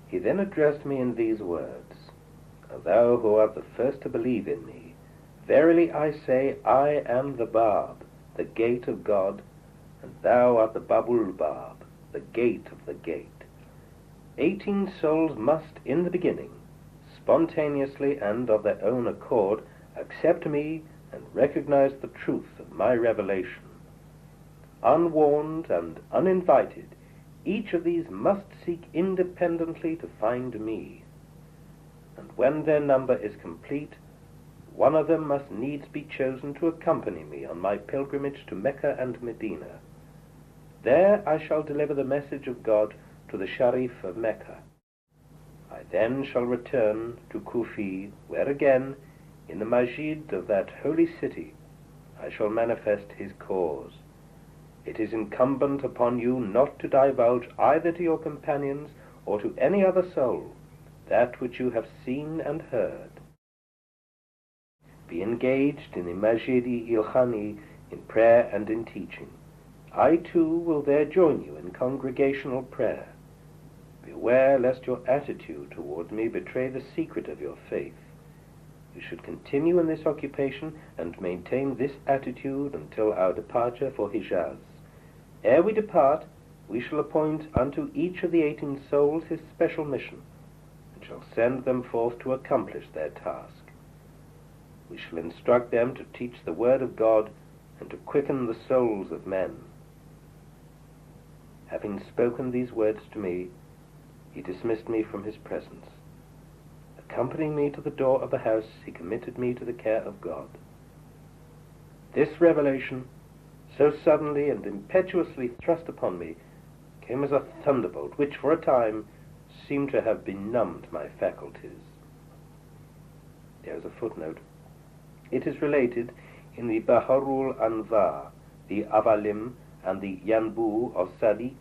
He then addressed me in these words, O thou who art the first to believe in me, verily I say, I am the Bab, the gate of God, and thou art the Bab'ul Bab, the gate of the gate. 18 souls must, in the beginning, spontaneously and of their own accord, accept me and recognize the truth of my revelation. Unwarned and uninvited, each of these must seek independently to find me. And when their number is complete, one of them must needs be chosen to accompany me on my pilgrimage to Mecca and Medina. There I shall deliver the message of God to the Sharif of Mecca. I then shall return to Kufi, where again, in the masjid of that holy city, I shall manifest his cause. It is incumbent upon you not to divulge either to your companions or to any other soul that which you have seen and heard. Be engaged in the masjid-i-ilkhani in prayer and in teaching. I too will there join you in congregational prayer. Beware lest your attitude toward me betray the secret of your faith. You should continue in this occupation and maintain this attitude until our departure for Hijaz. Ere we depart, we shall appoint unto each of the 18 souls his special mission, and shall send them forth to accomplish their task. We shall instruct them to teach the word of God and to quicken the souls of men. Having spoken these words to me, he dismissed me from his presence. Accompanying me to the door of the house, he committed me to the care of God. This revelation, so suddenly and impetuously thrust upon me, came as a thunderbolt which for a time seemed to have benumbed my faculties. There is a footnote. It is related in the Baharul Anvar, the Avalim, and the Yanbu of Sadiq,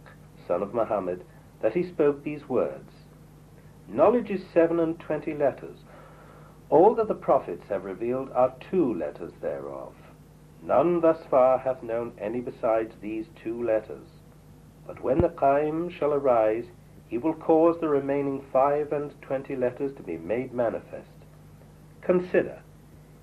son of Muhammad, that he spoke these words, Knowledge is 27 letters. All that the prophets have revealed are 2 letters thereof. None thus far hath known any besides these 2 letters. But when the Qaim shall arise, he will cause the remaining 25 letters to be made manifest. Consider,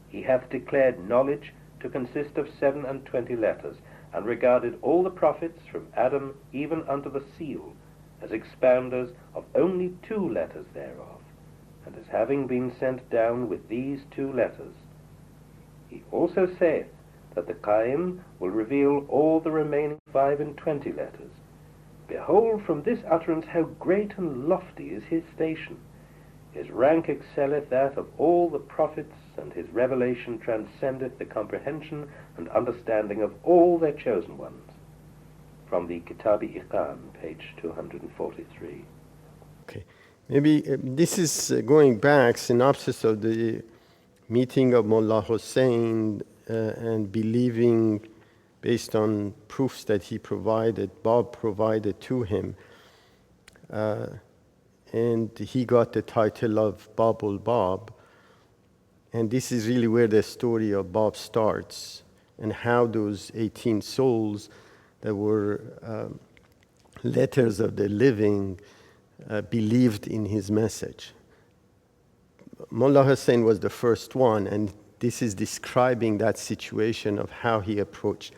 he hath declared knowledge to consist of 27 letters, and regarded all the prophets from Adam even unto the seal as expounders of only 2 letters thereof, and as having been sent down with these 2 letters. He also saith that the Qaim will reveal all the remaining 25 letters. Behold, from this utterance how great and lofty is his station. His rank excelleth that of all the prophets, and his revelation transcendeth the comprehension and understanding of all their chosen ones. From the Kitab-i-Iqan, page 243. Okay, maybe this is going back, synopsis of the meeting of Mullah Hussein and believing based on proofs that he provided, Bab provided to him. And he got the title of Bab'ul Bab. And this is really where the story of Bab starts, and how those 18 souls that were letters of the living believed in his message. Mullah Hussein was the first one, and this is describing that situation of how he approached.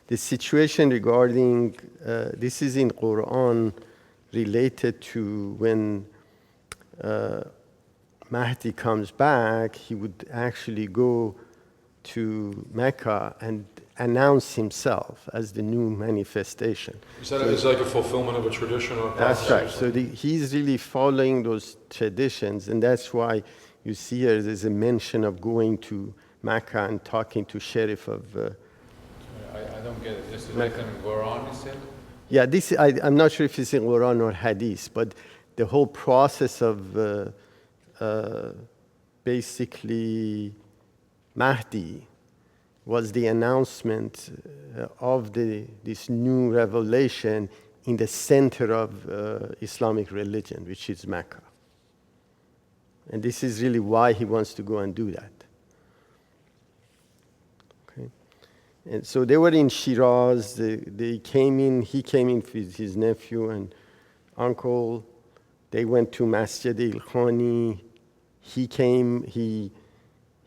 The situation regarding, this is in Quran, related to when Mahdi comes back, he would actually go to Mecca and announce himself as the new manifestation. Is that it's like a fulfillment of a tradition or a That's right. So he's really following those traditions, and that's why you see here there's a mention of going to Mecca and talking to Sheriff of I don't get it. This is like in Quran, you said? Yeah, this I'm not sure if it's in Quran or Hadith, but the whole process of basically Mahdi was the announcement of this new revelation in the center of Islamic religion, which is Mecca. And this is really why he wants to go and do that. Okay. And so they were in Shiraz. He came in with his nephew and uncle, They went to Masjid al-Khani. He came, he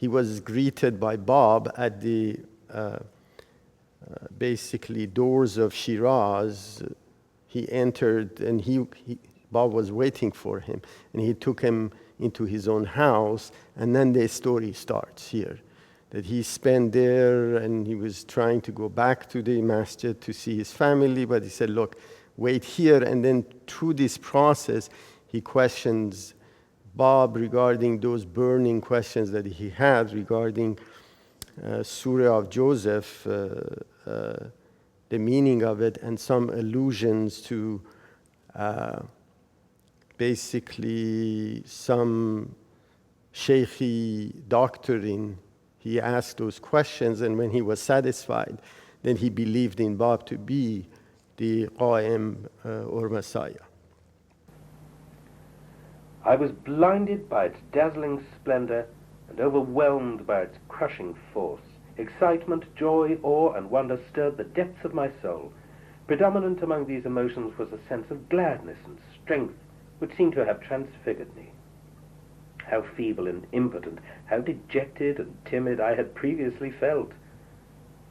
was greeted by Bab at the basically doors of Shiraz. He entered and Bab was waiting for him, and he took him into his own house, and then the story starts here, that he spent there and he was trying to go back to the masjid to see his family, but he said, look, wait here, and then through this process, he questions Bab regarding those burning questions that he had regarding Surah of Joseph, the meaning of it, and some allusions to basically some Shaykhi doctrine. He asked those questions, and when he was satisfied, then he believed in Bab to be the Qa'im or Messiah. I was blinded by its dazzling splendor and overwhelmed by its crushing force. Excitement, joy, awe, and wonder stirred the depths of my soul. Predominant among these emotions was a sense of gladness and strength, which seemed to have transfigured me. How feeble and impotent, how dejected and timid I had previously felt.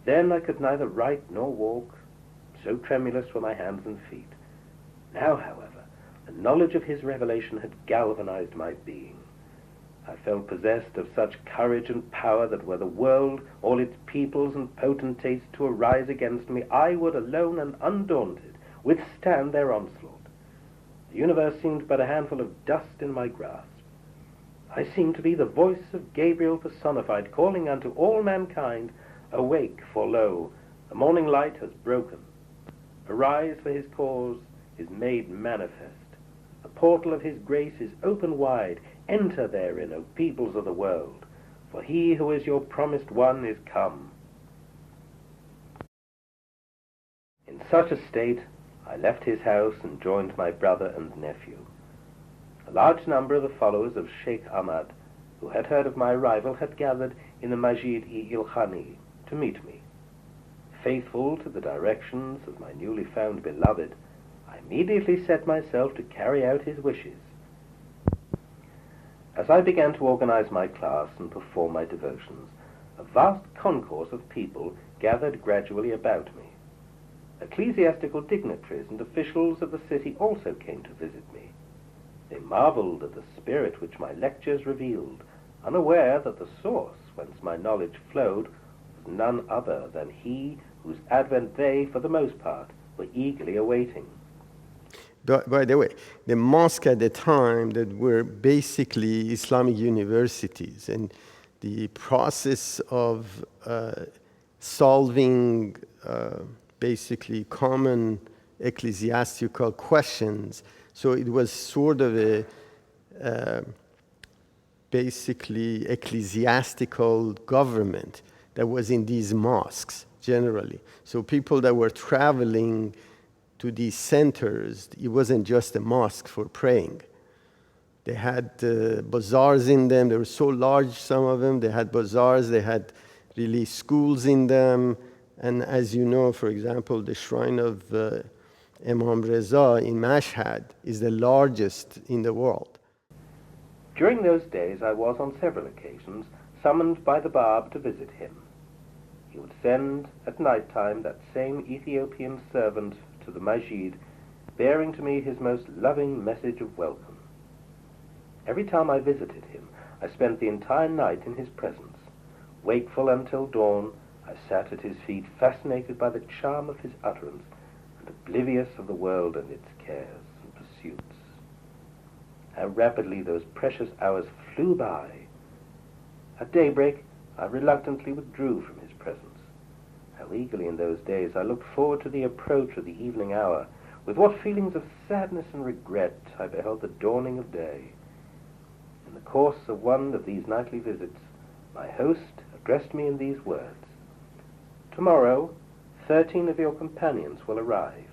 Then I could neither write nor walk, so tremulous were my hands and feet. Now, however, the knowledge of his revelation had galvanized my being. I felt possessed of such courage and power that were the world, all its peoples and potentates to arise against me, I would, alone and undaunted, withstand their onslaught. The universe seemed but a handful of dust in my grasp. I seemed to be the voice of Gabriel personified, calling unto all mankind, awake, for lo, the morning light has broken. Arise, for his cause is made manifest. The portal of his grace is open wide. Enter therein, O peoples of the world, for he who is your promised one is come. In such a state, I left his house and joined my brother and nephew. A large number of the followers of Sheikh Ahmad, who had heard of my arrival, had gathered in the Masjid-i-Khani to meet me. Faithful to the directions of my newly found beloved, I immediately set myself to carry out his wishes. As I began to organize my class and perform my devotions, a vast concourse of people gathered gradually about me. Ecclesiastical dignitaries and officials of the city also came to visit me. They marveled at the spirit which my lectures revealed, unaware that the source whence my knowledge flowed was none other than he whose advent they, for the most part, were eagerly awaiting. By the way, the mosque at the time that were basically Islamic universities, and the process of solving basically common ecclesiastical questions. So it was sort of a basically ecclesiastical government that was in these mosques generally. So people that were traveling to these centers, it wasn't just a mosque for praying. They had bazaars in them. They were so large, some of them. They had bazaars. They had really schools in them. And as you know, for example, the shrine of Imam Reza in Mashhad is the largest in the world. During those days, I was on several occasions summoned by the Bab to visit him. He would send at night time that same Ethiopian servant to the Masjid, bearing to me his most loving message of welcome. Every time I visited him, I spent the entire night in his presence. Wakeful until dawn, I sat at his feet, fascinated by the charm of his utterance and oblivious of the world and its cares and pursuits. How rapidly those precious hours flew by. At daybreak, I reluctantly withdrew from his presence. How eagerly in those days I looked forward to the approach of the evening hour. With what feelings of sadness and regret I beheld the dawning of day. In the course of one of these nightly visits, my host addressed me in these words: "Tomorrow, 13 of your companions will arrive.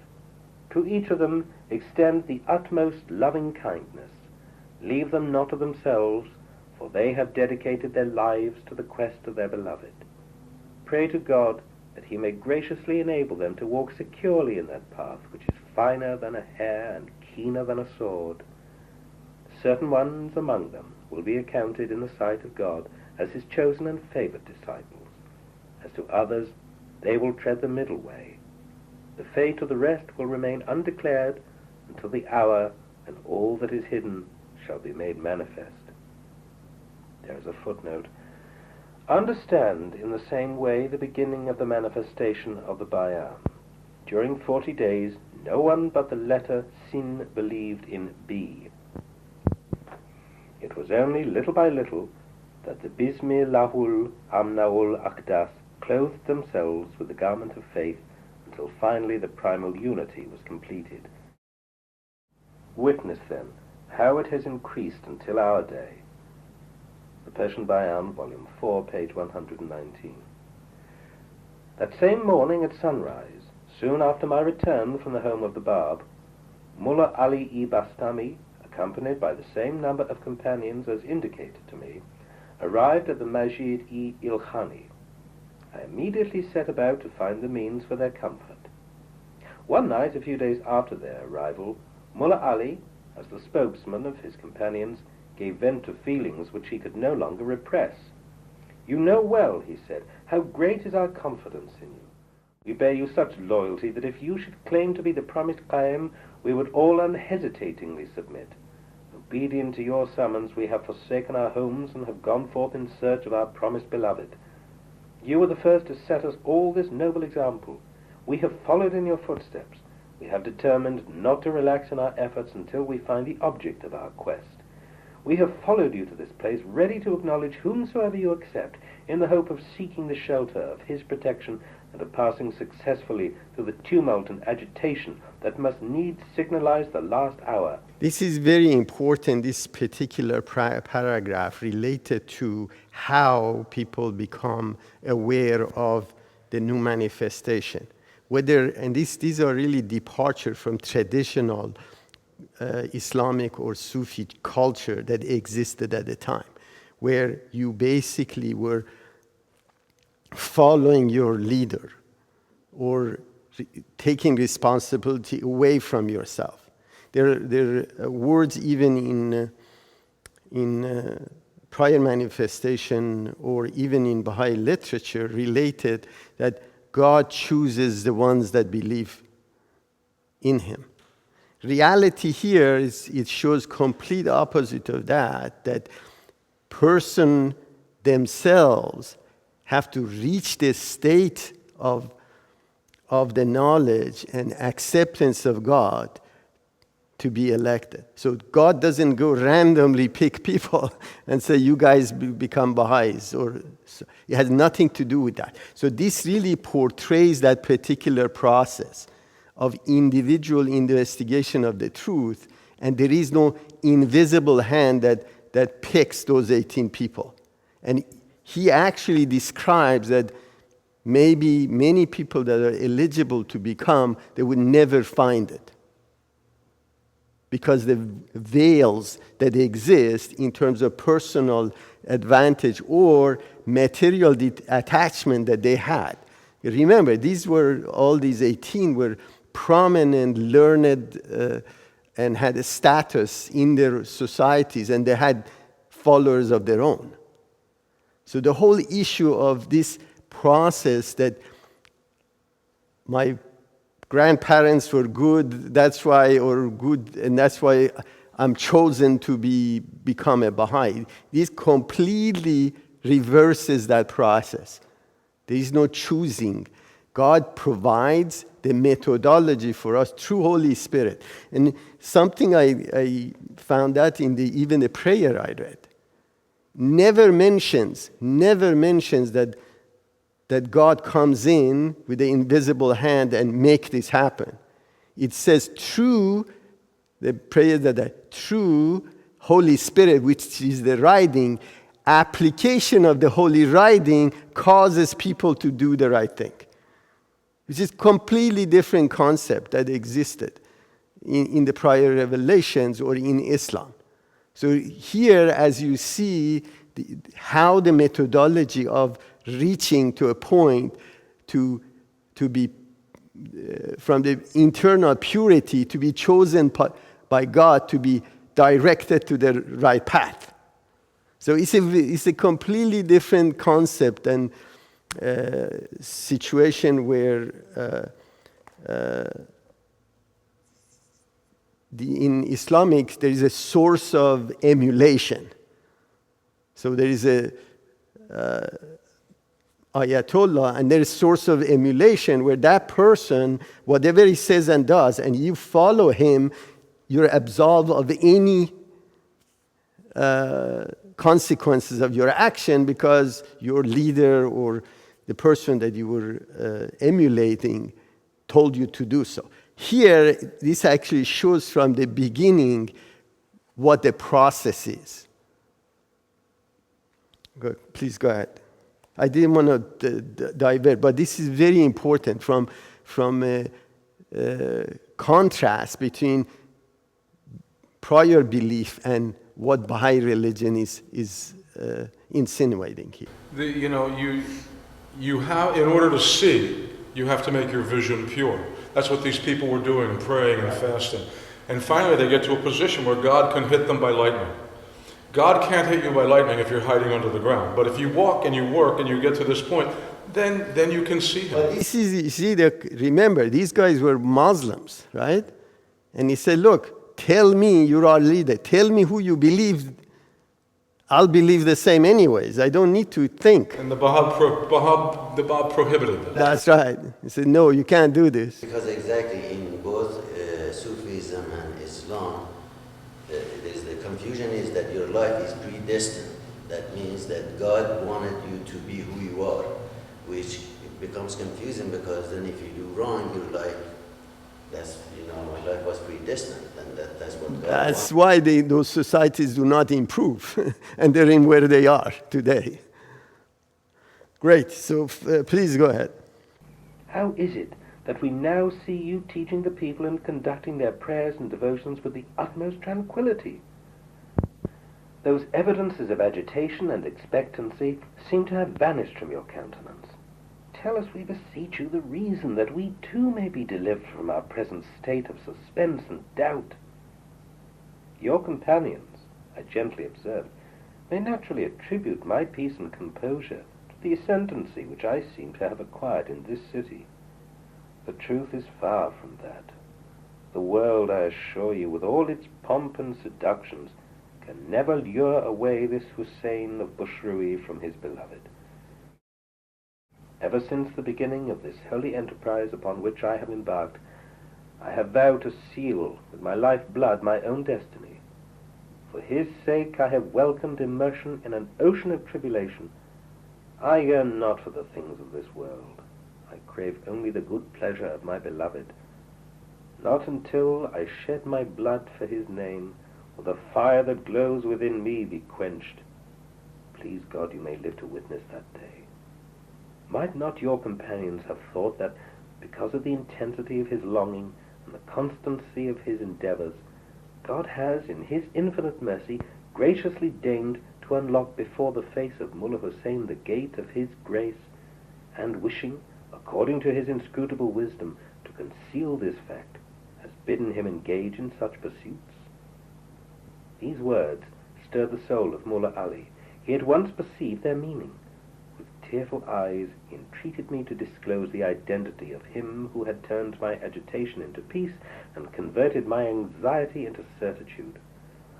To each of them extend the utmost loving kindness. Leave them not to themselves, for they have dedicated their lives to the quest of their beloved. Pray to God that he may graciously enable them to walk securely in that path which is finer than a hair and keener than a sword. certain ones among them will be accounted in the sight of God as his chosen and favored disciples. As to others, they will tread the middle way. The fate of the rest will remain undeclared until the hour when all that is hidden shall be made manifest. There is a footnote. Understand in the same way the beginning of the manifestation of the Ba'i. During 40 days, no one but the letter Sin believed in B. It was only little by little that the Bismi Lahul Amnaul Akdas clothed themselves with the garment of faith until finally the primal unity was completed. Witness then how it has increased until our day. The Persian Bayan, Volume 4, page 119. That same morning at sunrise, soon after my return from the home of the Bab, Mullah Ali Bastami, accompanied by the same number of companions as indicated to me, arrived at the Masjid-i-Ilkhani. I immediately set about to find the means for their comfort. One night, a few days after their arrival, Mullah Ali, as the spokesman of his companions, gave vent to feelings which he could no longer repress. "You know well," he said, "how great is our confidence in you. We bear you such loyalty that if you should claim to be the promised Qaim, we would all unhesitatingly submit. Obedient to your summons, we have forsaken our homes and have gone forth in search of our promised beloved. You were the first to set us all this noble example. We have followed in your footsteps. We have determined not to relax in our efforts until we find the object of our quest. We have followed you to this place, ready to acknowledge whomsoever you accept, in the hope of seeking the shelter of his protection and of passing successfully through the tumult and agitation that must needs signalize the last hour." This is very important, this particular paragraph related to how people become aware of the new manifestation. These are really departure from traditional Islamic or Sufi culture that existed at the time, where you basically were following your leader or taking responsibility away from yourself. There are words even in prior manifestation or even in Baha'i literature related that God chooses the ones that believe in him. Reality here is it shows complete opposite of that person themselves have to reach this state of the knowledge and acceptance of God to be elected. So God doesn't go randomly pick people and say, you guys become Baha'is. It has nothing to do with that. So this really portrays that particular process of individual investigation of the truth, and there is no invisible hand that picks those 18 people. And he actually describes that maybe many people that are eligible to become, they would never find it, because the veils that exist in terms of personal advantage or material attachment that they had. Remember, all these 18 were prominent, learned, and had a status in their societies, and they had followers of their own. So the whole issue of this process that my grandparents were good, that's why I'm chosen to become a Baha'i. This completely reverses that process. There is no choosing. God provides the methodology for us through Holy Spirit. And something I found out in even the prayer I read, never mentions that God comes in with the invisible hand and make this happen. It says through the prayer through Holy Spirit, which is the writing, application of the holy writing causes people to do the right thing. Which is completely different concept that existed in the prior revelations or in Islam. So here, as you see, how the methodology of reaching to a point to be from the internal purity to be chosen by God to be directed to the right path. So it's a completely different concept and situation where in Islamic there is a source of emulation. So there is a Ayatollah, and there is source of emulation where that person, whatever he says and does, and you follow him, you're absolved of any consequences of your action because your leader or the person that you were emulating told you to do so. Here, this actually shows from the beginning what the process is. Good. Please go ahead. I didn't want to divert, but this is very important from a contrast between prior belief and what Baha'i religion is insinuating here. You have, in order to see, you have to make your vision pure. That's what these people were doing, praying and fasting. And finally they get to a position where God can hit them by lightning. God can't hit you by lightning if you're hiding under the ground. But if you walk and you work and you get to this point, then you can see him. This is, you see, remember, these guys were Muslims, right? And he said, look, tell me you're our leader. Tell me who you believe. I'll believe the same anyways. I don't need to think. And the Bab prohibited that. That's right. He said, no, you can't do this. Because exactly in both Sufism and Islam, the confusion is that your life is predestined. That means that God wanted you to be who you are, which becomes confusing because then if you do wrong, you're like, that's, my life was predestined, and that's what God That's wanted. why those societies do not improve, and they're in where they are today. Great, so please go ahead. How is it that we now see you teaching the people and conducting their prayers and devotions with the utmost tranquility? Those evidences of agitation and expectancy seem to have vanished from your countenance. Tell us, we beseech you, the reason that we too may be delivered from our present state of suspense and doubt. Your companions, I gently observed, may naturally attribute my peace and composure to the ascendancy which I seem to have acquired in this city. The truth is far from that. The world, I assure you, with all its pomp and seductions, can never lure away this Hussein of Bushrui from his beloved. Ever since the beginning of this holy enterprise upon which I have embarked, I have vowed to seal with my life-blood my own destiny. For his sake I have welcomed immersion in an ocean of tribulation. I yearn not for the things of this world. I crave only the good pleasure of my beloved. Not until I shed my blood for his name will the fire that glows within me be quenched. Please God you may live to witness that day. Might not your companions have thought that because of the intensity of his longing and the constancy of his endeavors, God has, in his infinite mercy, graciously deigned to unlock before the face of Mullah Hussein the gate of his grace, and wishing, according to his inscrutable wisdom, to conceal this fact, has bidden him engage in such pursuits? These words stirred the soul of Mullah Ali. He at once perceived their meaning. With tearful eyes, he entreated me to disclose the identity of him who had turned my agitation into peace and converted my anxiety into certitude.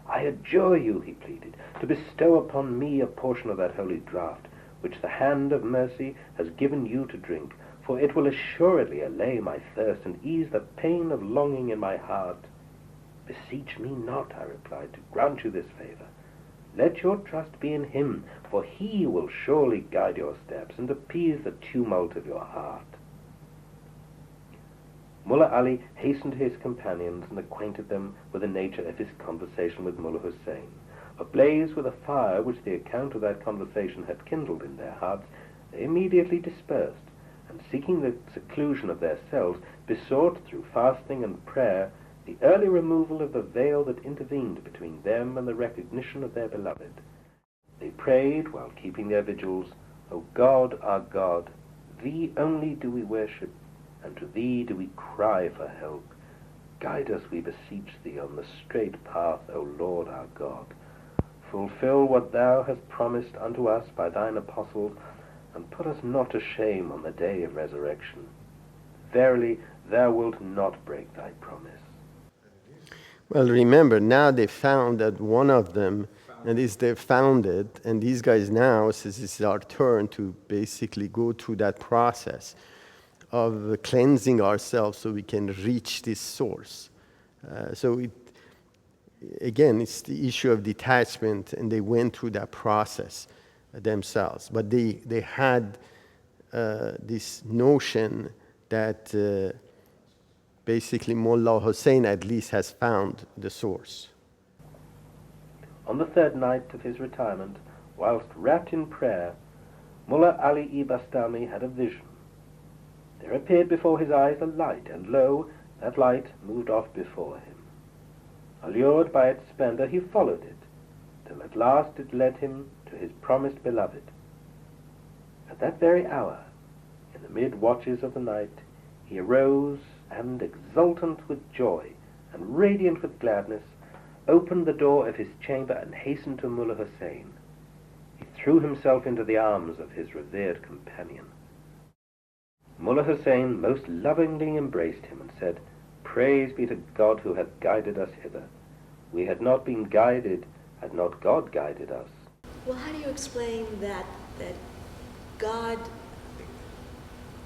I adjure you, he pleaded, to bestow upon me a portion of that holy draught, which the hand of mercy has given you to drink, for it will assuredly allay my thirst and ease the pain of longing in my heart. Beseech me not, I replied, to grant you this favor. Let your trust be in him, for he will surely guide your steps and appease the tumult of your heart. Mullah Ali hastened to his companions and acquainted them with the nature of his conversation with Mullah Hussein. Ablaze with a fire which the account of that conversation had kindled in their hearts, they immediately dispersed, and seeking the seclusion of their cells, besought through fasting and prayer the early removal of the veil that intervened between them and the recognition of their beloved. They prayed while keeping their vigils, O God, our God, thee only do we worship, and to thee do we cry for help. Guide us, we beseech thee, on the straight path, O Lord our God. Fulfill what thou hast promised unto us by thine apostles, and put us not to shame on the day of resurrection. Verily, thou wilt not break thy promise. Well, remember, now they found that one of them, and they found it, and these guys now says it's our turn to basically go through that process of cleansing ourselves so we can reach this source. Again, it's the issue of detachment, and they went through that process themselves. But they had this notion that basically Mullah Hussein at least has found the source. On the third night of his retirement, whilst wrapped in prayer, Mullah Ali Bastami had a vision. There appeared before his eyes a light, and lo, that light moved off before him. Allured by its splendor, he followed it, till at last it led him to his promised beloved. At that very hour, in the mid-watches of the night, he arose, and, exultant with joy and radiant with gladness, opened the door of his chamber and hastened to Mullah Hussein. He threw himself into the arms of his revered companion. Mullah Hussein most lovingly embraced him and said, "Praise be to God who hath guided us hither. We had not been guided had not God guided us." Well, how do you explain that God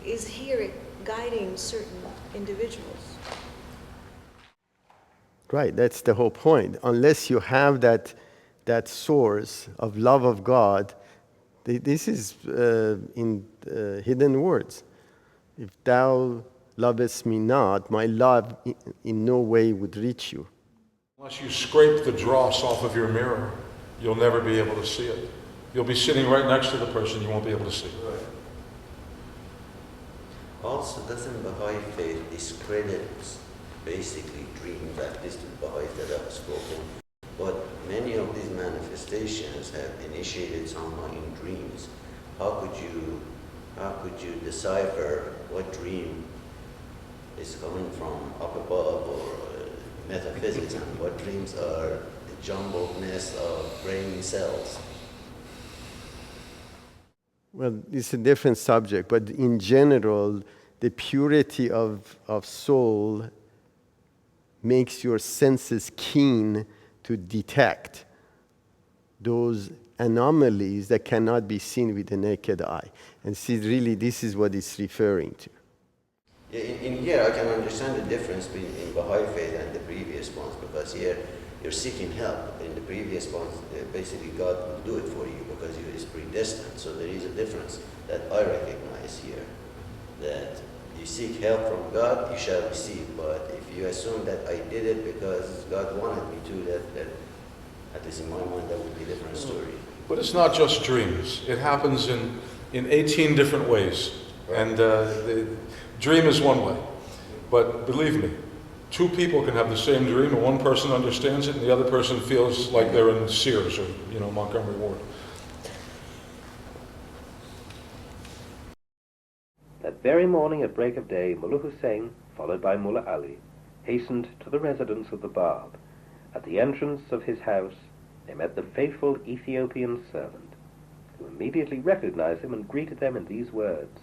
is here guiding certain individuals? Right, that's the whole point. Unless you have that source of love of God, this is in hidden words. If thou lovest me not, my love in no way would reach you. Unless you scrape the dross off of your mirror, you'll never be able to see it. You'll be sitting right next to the person, you won't be able to see. Right. Also, doesn't Baha'i faith discredit basically dreams, at least the Baha'is that have spoken? But many of these manifestations have initiated somehow in dreams. How could you decipher what dream is coming from up above or metaphysics, and what dreams are the jumbled mess of brain cells? Well, it's a different subject, but in general, the purity of soul makes your senses keen to detect those anomalies that cannot be seen with the naked eye. And see, really, this is what it's referring to. Yeah, in here, I can understand the difference between in Baha'i faith and the previous ones, because here you're seeking help. In the previous ones, basically God will do it for you because He is predestined. So there is a difference that I recognize here, that you seek help from God, you shall receive. But if you assume that I did it because God wanted me to, that at least in my mind, that would be a different story. But it's not just dreams. It happens in 18 different ways. And the dream is one way. But believe me, two people can have the same dream, and one person understands it, and the other person feels like they're in Sears or, Montgomery Ward. That very morning at break of day, Mullah Hussein, followed by Mullah Ali, hastened to the residence of the Bab. At the entrance of his house, they met the faithful Ethiopian servant, who immediately recognized him and greeted them in these words: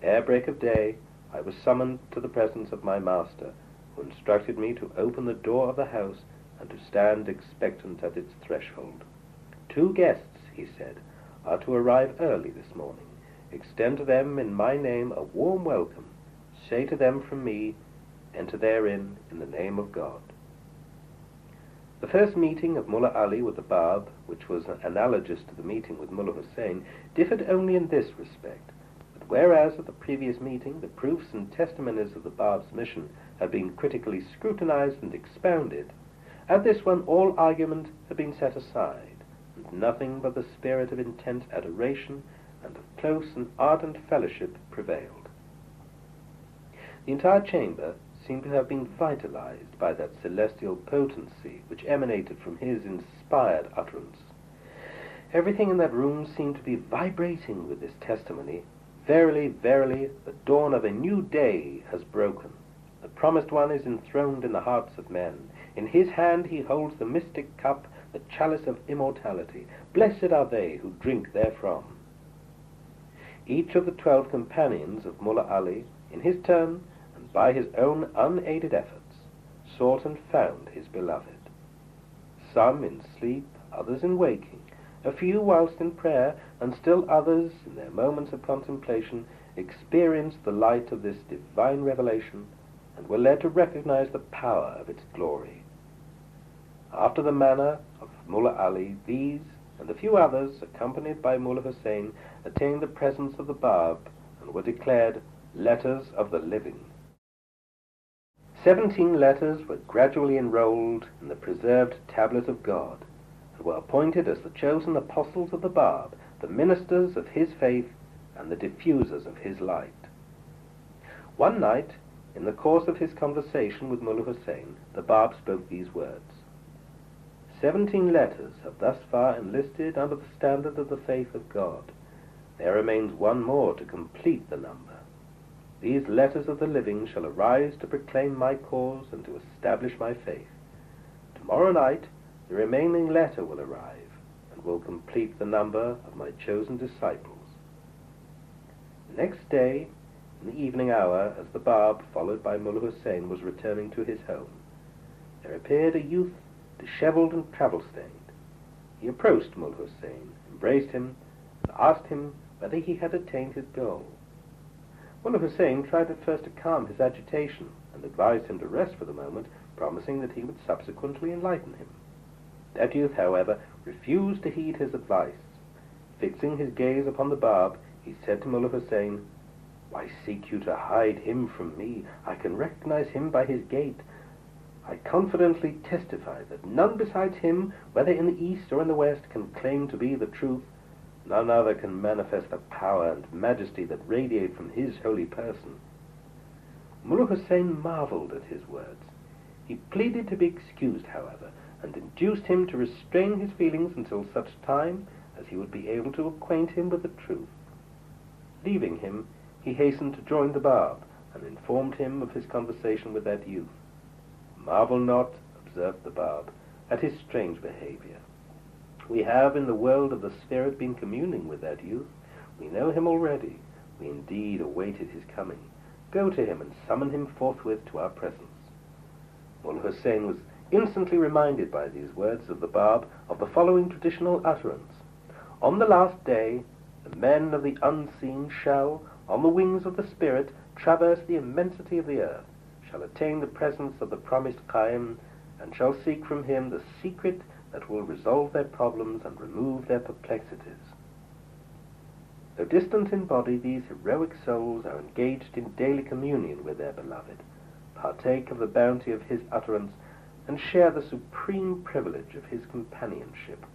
"Ere break of day, I was summoned to the presence of my master, who instructed me to open the door of the house and to stand expectant at its threshold. 2 guests," he said, "are to arrive early this morning. Extend to them in my name a warm welcome. Say to them from me, enter therein in the name of God." The first meeting of Mullah Ali with the Bab, which was analogous to the meeting with Mullah Hussein, differed only in this respect, that whereas at the previous meeting the proofs and testimonies of the Bab's mission had been critically scrutinized and expounded, at this one all argument had been set aside, and nothing but the spirit of intense adoration and of close and ardent fellowship prevailed. The entire chamber seemed to have been vitalized by that celestial potency which emanated from his inspired utterance. Everything in that room seemed to be vibrating with this testimony: "Verily, verily, the dawn of a new day has broken. The Promised One is enthroned in the hearts of men. In his hand he holds the mystic cup, the chalice of immortality. Blessed are they who drink therefrom. Each of the 12 companions of Mullah Ali, in his turn, and by his own unaided efforts, sought and found his beloved. Some in sleep, others in waking, a few whilst in prayer, and still others, in their moments of contemplation, experienced the light of this divine revelation, and were led to recognize the power of its glory. After the manner of Mullah Ali, these and a few others, accompanied by Mullah Hussein, attained the presence of the Bab and were declared letters of the living. 17 letters were gradually enrolled in the preserved tablet of God, and were appointed as the chosen apostles of the Bab, the ministers of his faith and the diffusers of his light. One night, in the course of his conversation with Mullah Hussein, the Bab spoke these words: 17 letters have thus far enlisted under the standard of the faith of God. There remains one more to complete the number. These letters of the living shall arise to proclaim my cause and to establish my faith. Tomorrow night the remaining letter will arrive and will complete the number of my chosen disciples. The next day, in the evening hour, as the Bab, followed by Mullah Hussein, was returning to his home, there appeared a youth disheveled and travel-stained. He approached Mullah Hussein, embraced him, and asked him whether he had attained his goal. Mullah Hussein tried at first to calm his agitation and advised him to rest for the moment, promising that he would subsequently enlighten him. That youth, however, refused to heed his advice. Fixing his gaze upon the Bab, he said to Mullah Hussein, "Why seek you to hide him from me? I can recognize him by his gait. I confidently testify that none besides him, whether in the east or in the west, can claim to be the truth. None other can manifest the power and majesty that radiate from his holy person." Mullah Hussein marveled at his words. He pleaded to be excused, however, and induced him to restrain his feelings until such time as he would be able to acquaint him with the truth. Leaving him, he hastened to join the Bab, and informed him of his conversation with that youth. "Marvel not," observed the Bab, "at his strange behavior. We have in the world of the spirit been communing with that youth. We know him already. We indeed awaited his coming. Go to him and summon him forthwith to our presence." Mullah Hussein was instantly reminded by these words of the Bab of the following traditional utterance: "On the last day, the men of the unseen shall, on the wings of the spirit, traverse the immensity of the earth, shall attain the presence of the promised Qaim, and shall seek from him the secret that will resolve their problems and remove their perplexities." Though distant in body, these heroic souls are engaged in daily communion with their beloved, partake of the bounty of his utterance, and share the supreme privilege of his companionship.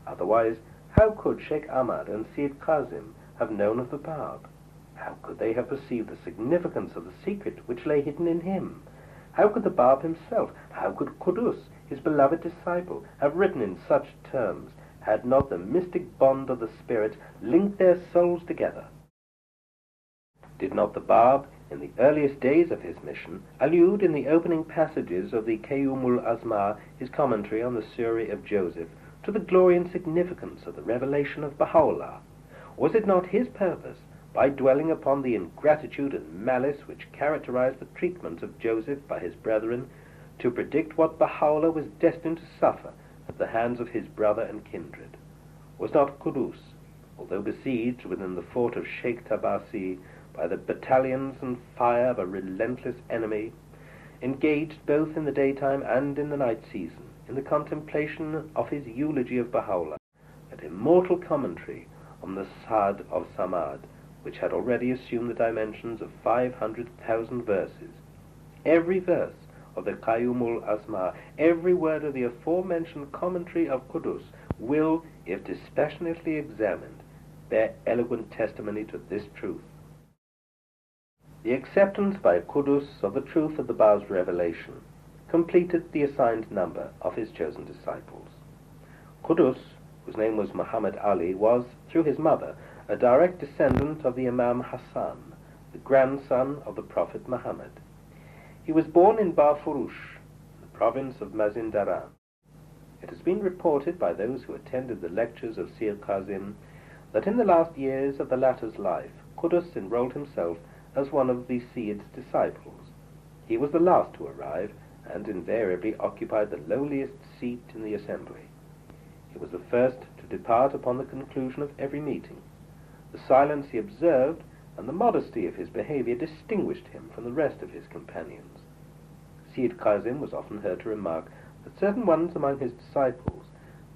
Otherwise, how could Sheikh Ahmad and Sayyid Qasim have known of the Bab? How could they have perceived the significance of the secret which lay hidden in him? How could the Bab himself, how could Qudus, his beloved disciple, have written in such terms, had not the mystic bond of the spirit linked their souls together? Did not the Bab, in the earliest days of his mission, allude in the opening passages of the Qayyumul Azma, his commentary on the Surah of Joseph, to the glory and significance of the revelation of Baha'u'llah? Was it not his purpose, by dwelling upon the ingratitude and malice which characterized the treatment of Joseph by his brethren, to predict what Baha'u'llah was destined to suffer at the hands of his brother and kindred? Was not Qudus, although besieged within the fort of Sheikh Tabasi by the battalions and fire of a relentless enemy, engaged both in the daytime and in the night season in the contemplation of his eulogy of Baha'u'llah, that immortal commentary on the Sa'd of Samad, which had already assumed the dimensions of 500,000 verses? Every verse of the Qayyumul Azma, every word of the aforementioned commentary of Qudus will, if dispassionately examined, bear eloquent testimony to this truth. The acceptance by Qudus of the truth of the Bab's revelation completed the assigned number of his chosen disciples. Qudus, whose name was Muhammad Ali, was, through his mother, a direct descendant of the Imam Hassan, the grandson of the Prophet Muhammad. He was born in Barfurush, the province of Mazindaran. It has been reported by those who attended the lectures of Sir Kazim that in the last years of the latter's life, Qudus enrolled himself as one of the Sayyid's disciples. He was the last to arrive, and invariably occupied the lowliest seat in the assembly. He was the first to depart upon the conclusion of every meeting. The silence he observed and the modesty of his behavior distinguished him from the rest of his companions. Sayyid Kazim was often heard to remark that certain ones among his disciples,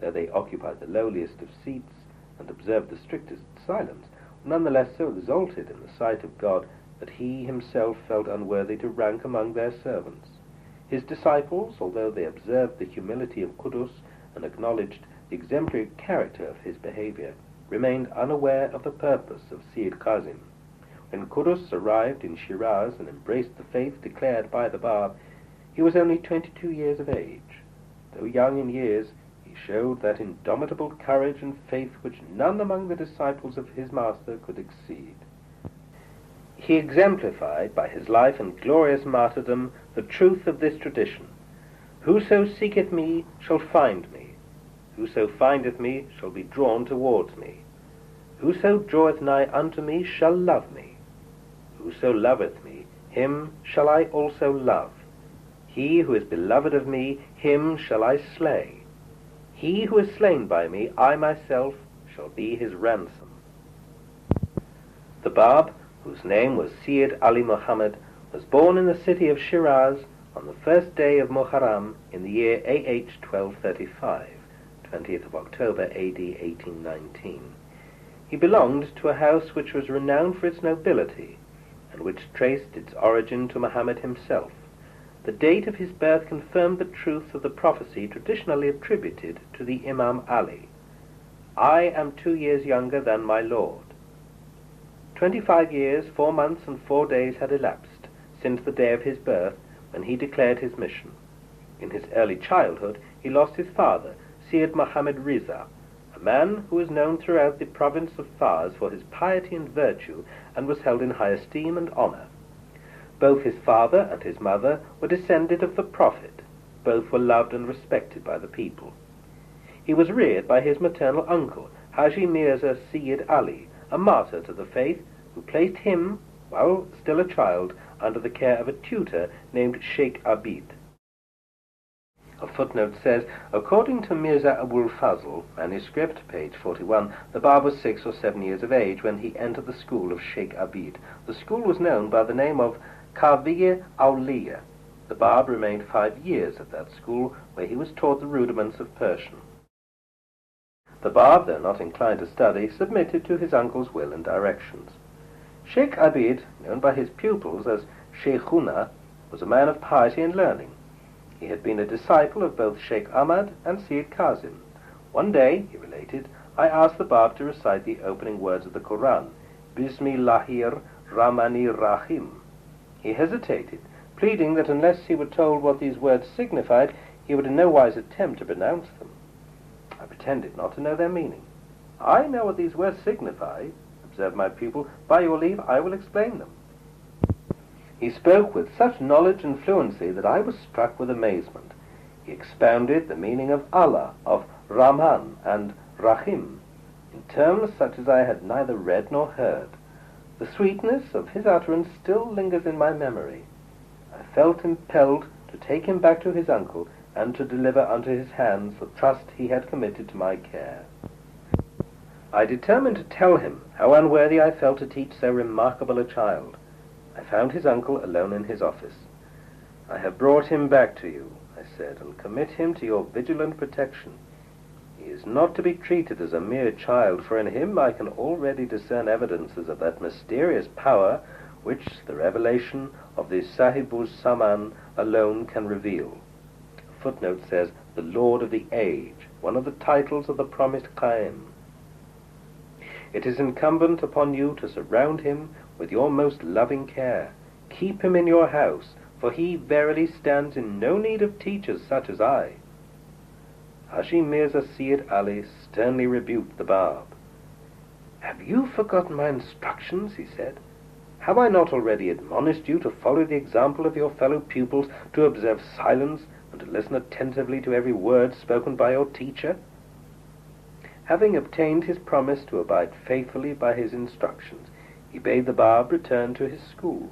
though they occupied the lowliest of seats and observed the strictest silence, were nonetheless so exalted in the sight of God that he himself felt unworthy to rank among their servants. His disciples, although they observed the humility of Qudus and acknowledged the exemplary character of his behavior, remained unaware of the purpose of Sayyid Kazim. When Qudus arrived in Shiraz and embraced the faith declared by the Bab, he was only 22 years of age. Though young in years, he showed that indomitable courage and faith which none among the disciples of his master could exceed. He exemplified by his life and glorious martyrdom the truth of this tradition. Whoso seeketh me shall find me. Whoso findeth me shall be drawn towards me. Whoso draweth nigh unto me shall love me. Whoso loveth me, him shall I also love. He who is beloved of me, him shall I slay. He who is slain by me, I myself shall be his ransom. The Bab, whose name was Sayyid Ali Muhammad, was born in the city of Shiraz on the first day of Muharram in the year AH 1235, 20th of October AD 1819. He belonged to a house which was renowned for its nobility, and which traced its origin to Muhammad himself. The date of his birth confirmed the truth of the prophecy traditionally attributed to the Imam Ali. I am 2 years younger than my Lord. 25 years, 4 months and 4 days had elapsed since the day of his birth, when he declared his mission. In his early childhood he lost his father, Sayyid Muhammad Riza, a man who was known throughout the province of Fars for his piety and virtue, and was held in high esteem and honor. Both his father and his mother were descended of the Prophet. Both were loved and respected by the people. He was reared by his maternal uncle, Haji Mirza Sayyid Ali, a martyr to the faith, who placed him, while still a child, under the care of a tutor named Sheikh Abid. A footnote says, according to Mirza Abul Fazl, manuscript, page 41, the Bab was 6 or 7 years of age when he entered the school of Sheikh Abid. The school was known by the name of Kaviya Auliya. The Bab remained 5 years at that school, where he was taught the rudiments of Persian. The Bab, though not inclined to study, submitted to his uncle's will and directions. Sheikh Abid, known by his pupils as Sheikhuna, was a man of piety and learning. He had been a disciple of both Sheikh Ahmad and Sayyid Kazim. One day, he related, I asked the Bab to recite the opening words of the Quran, Bismillahir Rahmanir Rahim. He hesitated, pleading that unless he were told what these words signified, he would in no wise attempt to pronounce them. I pretended not to know their meaning. I know what these words signify, observed my pupil. By your leave, I will explain them. He spoke with such knowledge and fluency that I was struck with amazement. He expounded the meaning of Allah, of Rahman and Rahim, in terms such as I had neither read nor heard. The sweetness of his utterance still lingers in my memory. I felt impelled to take him back to his uncle and to deliver unto his hands the trust he had committed to my care. I determined to tell him how unworthy I felt to teach so remarkable a child. I found his uncle alone in his office. I have brought him back to you, I said, and commit him to your vigilant protection. He is not to be treated as a mere child, for in him I can already discern evidences of that mysterious power which the revelation of the Sahibuz Saman alone can reveal. A footnote says, the Lord of the Age, one of the titles of the promised Qaim. It is incumbent upon you to surround him with your most loving care. Keep him in your house, for he verily stands in no need of teachers such as I. Haji Mirza Sayyid Ali sternly rebuked the Bab. Have you forgotten my instructions, he said. Have I not already admonished you to follow the example of your fellow pupils, to observe silence, and to listen attentively to every word spoken by your teacher? Having obtained his promise to abide faithfully by his instructions, he bade the Bab return to his school.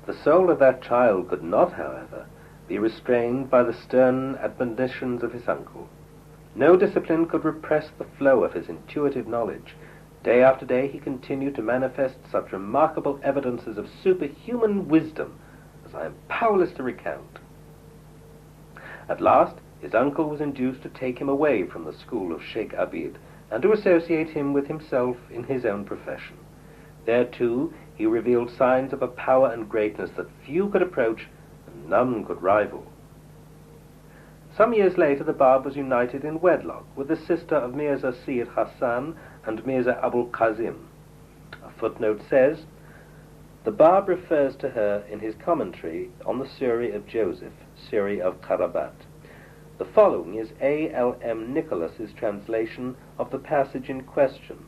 The soul of that child could not, however, be restrained by the stern admonitions of his uncle. No discipline could repress the flow of his intuitive knowledge. Day after day he continued to manifest such remarkable evidences of superhuman wisdom as I am powerless to recount. At last his uncle was induced to take him away from the school of Sheikh Abid and to associate him with himself in his own profession. There, too, he revealed signs of a power and greatness that few could approach and none could rival. Some years later, the Bab was united in wedlock with the sister of Mirza Sayyid Hassan and Mirza Abul Qasim. A footnote says, the Bab refers to her in his commentary on the Surah of Joseph, Surah of Qarabat. The following is A.L.M. Nicholas's translation of the passage in question.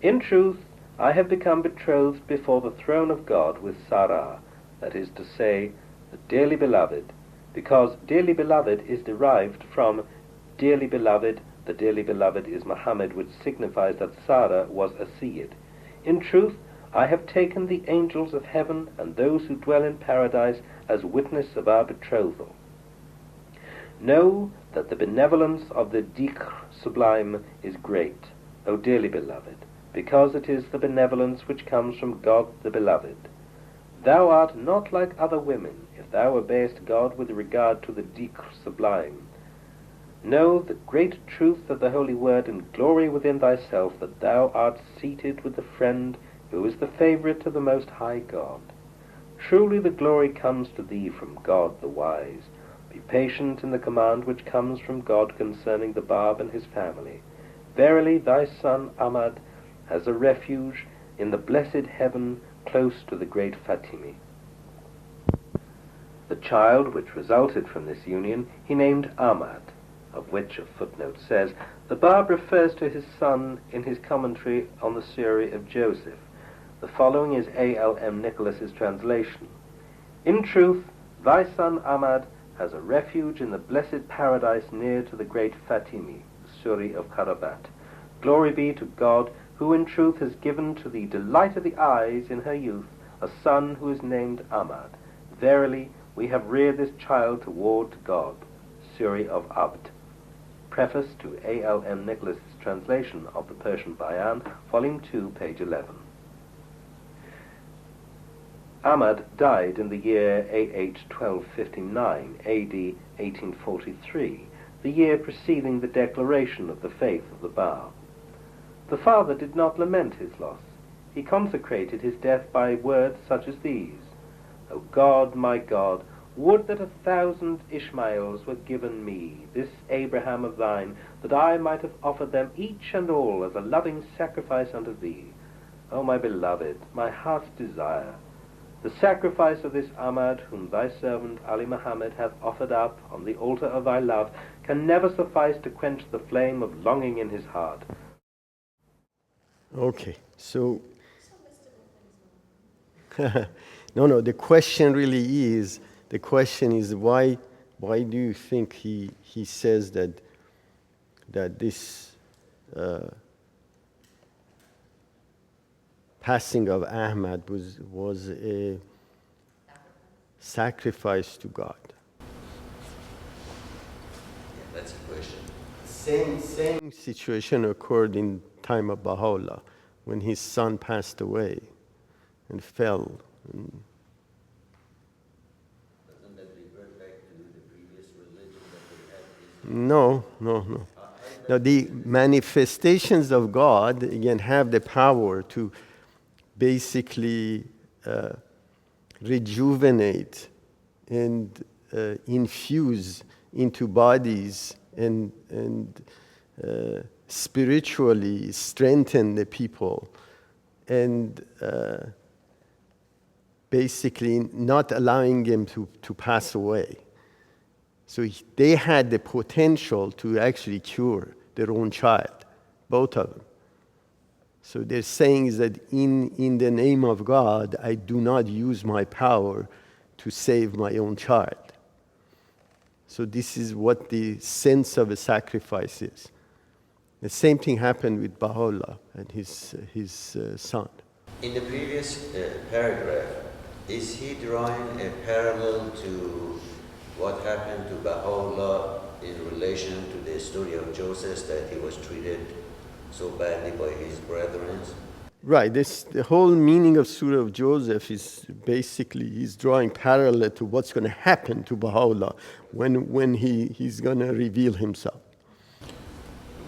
In truth, I have become betrothed before the throne of God with Sarah, that is to say, the dearly beloved, because dearly beloved is derived from dearly beloved. The dearly beloved is Muhammad, which signifies that Sarah was a Sayyid. In truth, I have taken the angels of heaven and those who dwell in paradise as witness of our betrothal. Know that the benevolence of the dhikr sublime is great, O dearly beloved, because it is the benevolence which comes from God the beloved. Thou art not like other women, if thou obeyest God with regard to the dhikr sublime. Know the great truth of the holy word and glory within thyself that thou art seated with the friend who is the favorite of the Most High God. Truly the glory comes to thee from God the wise. Be patient in the command which comes from God concerning the Bab and his family. Verily thy son Ahmad has a refuge in the blessed heaven close to the great Fatimi. The child which resulted from this union he named Ahmad, of which a footnote says, the Bab refers to his son in his commentary on the Surah of Joseph. The following is A.L.M. Nicholas's translation. In truth, thy son Ahmad has a refuge in the blessed paradise near to the great Fatimi, Surah of Qarabat. Glory be to God, who in truth has given to the delight of the eyes in her youth a son who is named Ahmad. Verily, we have reared this child toward God. Surah of Abd. Preface to A.L.M. Nicholas's translation of the Persian Bayan, Volume 2, page 11. Ahmad died in the year A.H. 1259, A.D. 1843, the year preceding the declaration of the faith of the Bab. The father did not lament his loss. He consecrated his death by words such as these: O God, my God, would that 1,000 Ishmaels were given me, this Abraham of thine, that I might have offered them each and all as a loving sacrifice unto thee. O my beloved, my heart's desire, the sacrifice of this Ahmad, whom thy servant Ali Muhammad hath offered up on the altar of thy love, can never suffice to quench the flame of longing in his heart. Okay, so no, the question really is, why do you think he says that this passing of Ahmad was a sacrifice to God? Yeah, that's a question. Same situation occurred in time of Baha'u'llah, when his son passed away and fell. Doesn't that revert back to the previous religion that we had? No. Now, the manifestations of God, again, have the power to basically rejuvenate and infuse into bodies and spiritually strengthen the people, and basically not allowing them to pass away. So they had the potential to actually cure their own child, both of them. So they're saying is that in the name of God, I do not use my power to save my own child. So this is what the sense of a sacrifice is. The same thing happened with Baha'u'llah and his son. In the previous paragraph, is he drawing a parallel to what happened to Baha'u'llah in relation to the story of Joseph, that he was treated so badly by his brethren? Right, the whole meaning of Surah of Joseph is basically he's drawing parallel to what's going to happen to Baha'u'llah when he's going to reveal himself.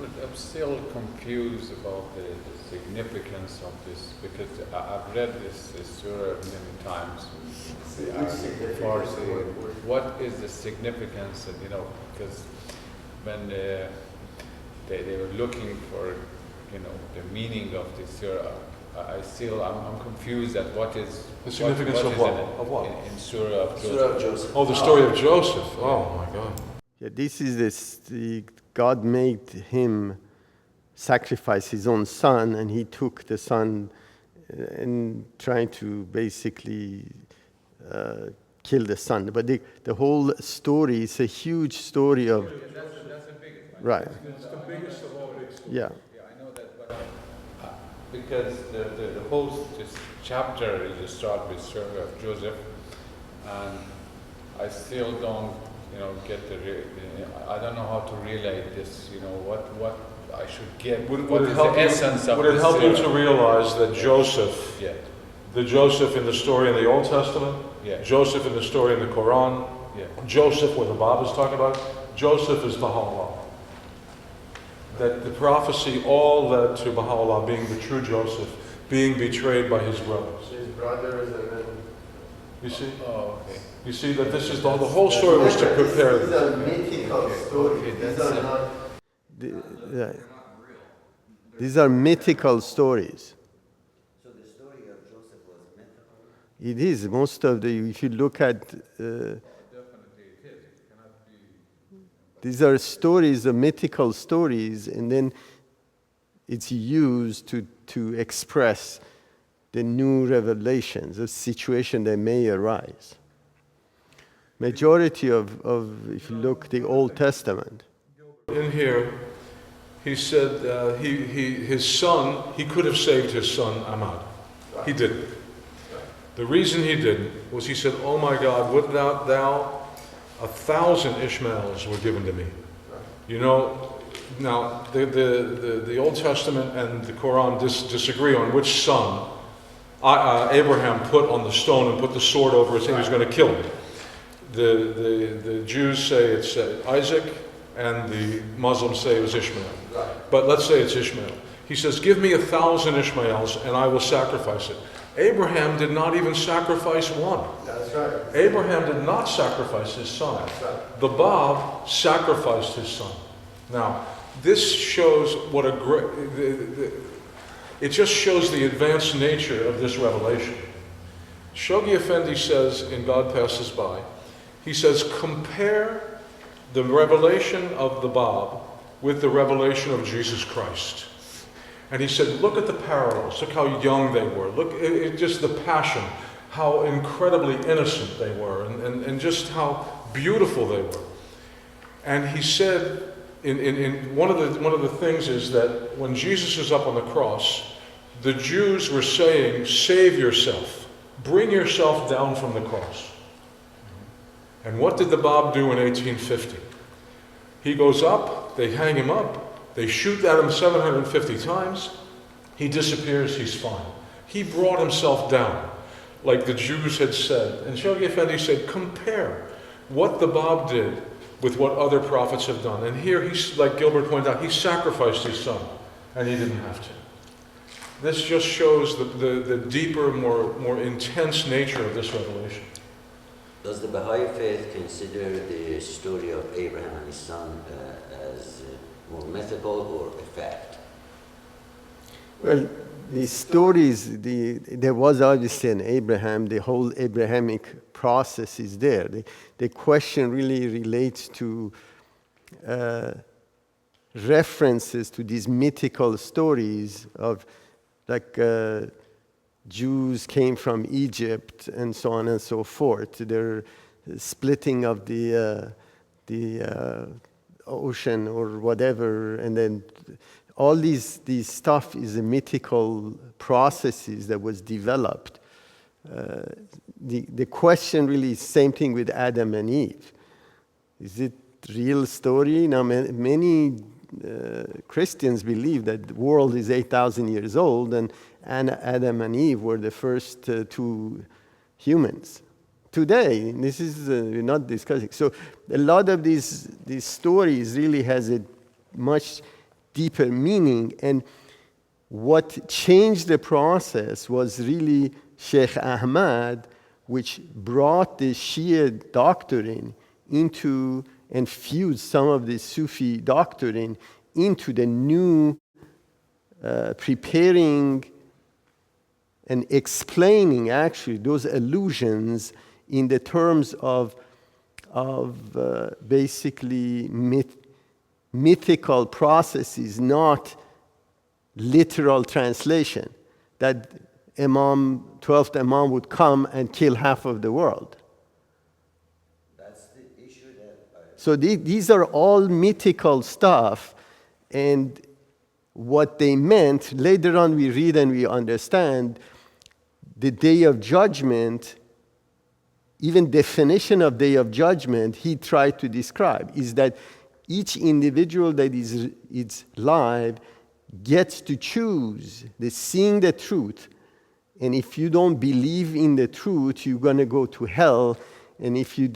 But I'm still confused about the significance of this, because I've read this surah many times. The Arabic, Farsi. What is the significance? And, because when they were looking for, the meaning of this surah, I'm confused at what is the significance of what? In Surah of Joseph. Surah of Joseph. Oh, the story of Joseph. Oh my God. Yeah, this is God made him sacrifice his own son, and he took the son and trying to basically kill the son. But the whole story is a huge story of... That's the biggest one. Right. It's the biggest of all big stories. Yeah. Yeah, I know that, but because the whole this chapter is start with Surah of Joseph, and I still don't, get I don't know how to relate this. What I should get. What is the essence of this? Would it help you to realize that Joseph, Yeah. the Joseph in the story in the Old Testament, Yeah. Joseph in the story in the Quran, Yeah. Joseph, what the Bab'i is talking about, Joseph is Baha'u'llah. That the prophecy all led to Baha'u'llah being the true Joseph, being betrayed by his brothers. His brothers and then... You see? Oh, okay. You see that this is the whole story was to prepare. These are mythical stories. These are not... These are mythical stories. So the story of Joseph was mythical? It is. Most of if you look at... Definitely it is. It cannot be... These are stories, mythical stories, and then it's used to express the new revelations, a situation that may arise. Majority of if you look the Old Testament. In here, he said his son, he could have saved his son Ahmad. He didn't. The reason he didn't was he said, "Oh my God, would thou 1,000 Ishmaels were given to me." Now the Old Testament and the Quran disagree on which son Abraham put on the stone and put the sword over his head. He was going to kill him. The Jews say it's Isaac, and the Muslims say it was Ishmael. But let's say it's Ishmael. He says, "Give me 1,000 Ishmaels and I will sacrifice it." Abraham did not even sacrifice one. That's right. Abraham did not sacrifice his son. The Bab sacrificed his son. Now, this shows what a great... It just shows the advanced nature of this revelation. Shoghi Effendi says in God Passes By, he says, compare the revelation of the Bab with the revelation of Jesus Christ. And he said, look at the parallels. Look how young they were. Look at just the passion, how incredibly innocent they were, and just how beautiful they were. And he said, in one of the things is that when Jesus is up on the cross, the Jews were saying, "Save yourself. Bring yourself down from the cross." And what did the Bab do in 1850? He goes up, they hang him up, they shoot at him 750 times, he disappears, he's fine. He brought himself down, like the Jews had said. And Shoghi Effendi said, compare what the Bab did with what other prophets have done. And here, he's, like Gilbert pointed out, he sacrificed his son, and he didn't have to. This just shows the deeper, more intense nature of this revelation. Does the Baha'i faith consider the story of Abraham and his son as more mythical or a fact? Well, the stories, there was obviously an Abraham, the whole Abrahamic process is there. The question really relates to references to these mythical stories of like Jews came from Egypt and so on and so forth. Their splitting of the ocean or whatever, and then all these stuff is a mythical processes that was developed. The question really is same thing with Adam and Eve. Is it real story? Now many Christians believe that the world is 8,000 years old and Adam and Eve were the first two humans. Today, this is we're not discussing. So a lot of these stories really has a much deeper meaning, and what changed the process was really Sheikh Ahmad, which brought the Shia doctrine into and fused some of the Sufi doctrine into the new preparing and explaining actually those allusions in the terms of basically mythical processes, not literal translation, that 12th Imam would come and kill half of the world. That's the issue that So these are all mythical stuff, and what they meant, later on we read and we understand, the Day of Judgment, even definition of Day of Judgment, he tried to describe, is that each individual that is live gets to choose seeing the truth. And if you don't believe in the truth, you're going to go to hell. And if you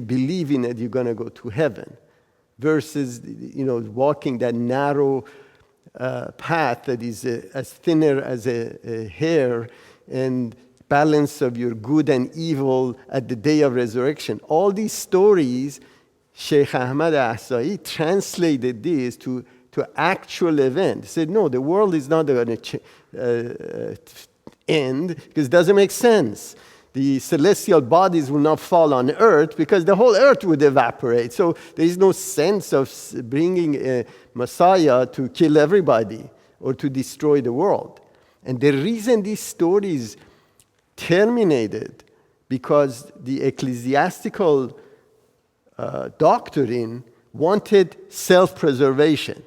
believe in it, you're going to go to heaven. Versus, walking that narrow path that is as thinner as a hair, and balance of your good and evil at the day of resurrection. All these stories, Sheikh Ahmad Ahsa'i translated this to actual event. He said, no, the world is not going to end because it doesn't make sense. The celestial bodies will not fall on earth because the whole earth would evaporate. So there is no sense of bringing a Messiah to kill everybody or to destroy the world. And the reason these stories terminated because the ecclesiastical doctrine wanted self-preservation.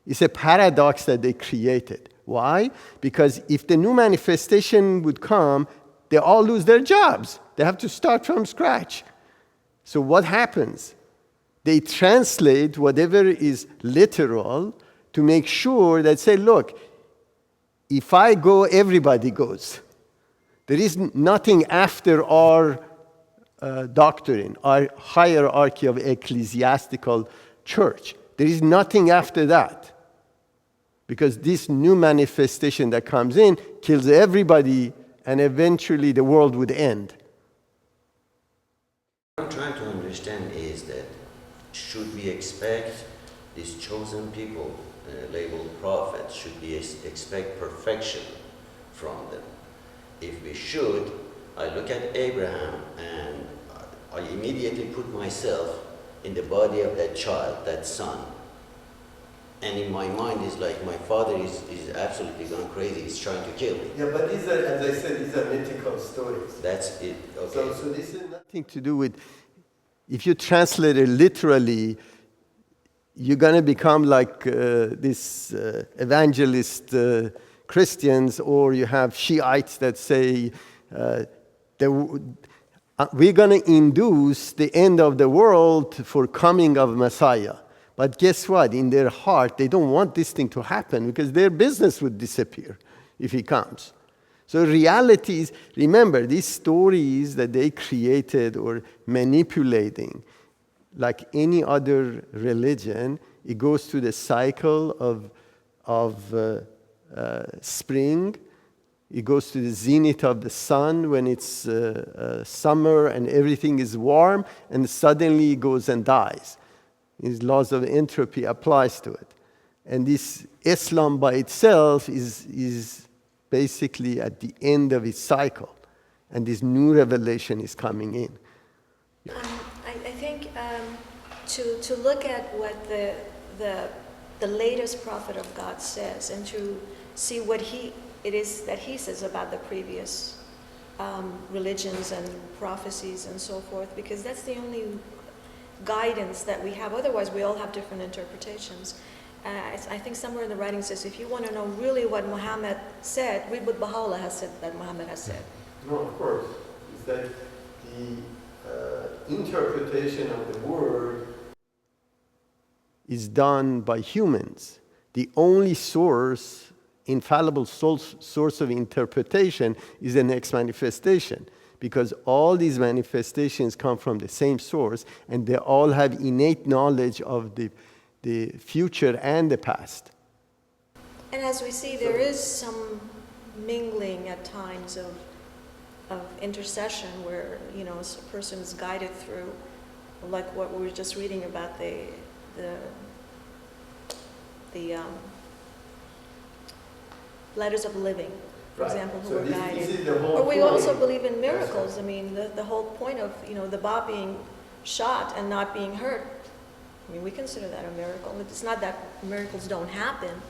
It's a paradox that they created. Why? Because if the new manifestation would come, they all lose their jobs. They have to start from scratch. So what happens? They translate whatever is literal to make sure that say, look, if I go, everybody goes. There is nothing after our doctrine, our hierarchy of ecclesiastical church. There is nothing after that. Because this new manifestation that comes in kills everybody, and eventually the world would end. What I'm trying to understand is that should we expect these chosen people, labeled prophets, should we expect perfection from them? If we should, I look at Abraham and I immediately put myself in the body of that child, that son. And in my mind is like, my father is absolutely gone crazy, he's trying to kill me. Yeah, but these are, as I said, these are mythical stories. That's it, okay. So this is nothing to do with, if you translate it literally, you're going to become like this evangelist Christians, or you have Shiites that say, we're going to induce the end of the world for coming of Messiah. But guess what? In their heart, they don't want this thing to happen because their business would disappear if he comes. So reality is, remember, these stories that they created or manipulating, like any other religion, it goes through the cycle of spring. It goes to the zenith of the sun when it's summer and everything is warm, and suddenly it goes and dies. These laws of entropy applies to it. And this Islam by itself is basically at the end of its cycle. And this new revelation is coming in. I think to look at what the latest prophet of God says, and to see what he it is that he says about the previous religions and prophecies and so forth, because that's the only guidance that we have. Otherwise, we all have different interpretations. I think somewhere in the writing says, if you want to know really what Muhammad said, read what Baha'u'llah has said that Muhammad has said. No, of course. It's that the interpretation of the word is done by humans. The only source, infallible source of interpretation is the next manifestation, because all these manifestations come from the same source, and they all have innate knowledge of the future and the past. And as we see, there is some mingling at times of intercession where, you know, a person is guided through, like what we were just reading about the letters of living, for example, who were guided. Or we also believe in miracles. I mean, the whole point of, you know, the Bab being shot and not being hurt, I mean, we consider that a miracle. It's not that miracles don't happen.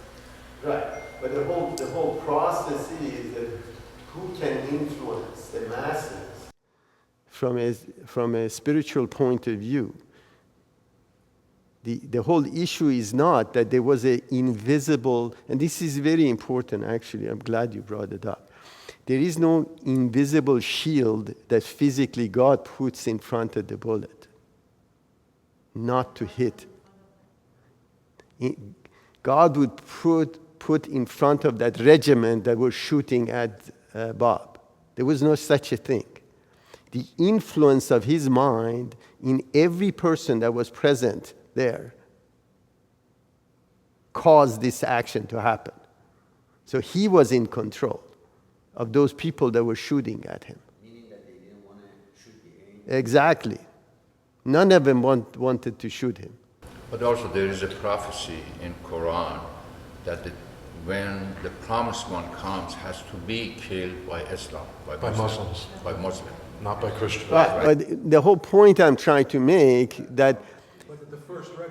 Right, but the whole process is that who can influence the masses from a spiritual point of view. The whole issue is not that there was an invisible, and this is very important actually, I'm glad you brought it up. There is no invisible shield that physically God puts in front of the bullet, not to hit. God would put in front of that regiment that was shooting at Bab. There was no such a thing. The influence of his mind in every person that was present there caused this action to happen. So he was in control of those people that were shooting at him. Meaning that they didn't want to shoot the angel? Exactly. None of them wanted to shoot him. But also there is a prophecy in Quran that when the promised one comes, has to be killed by Islam, by Muslims. By Muslim. Not by Christians. Right. But the whole point I'm trying to make that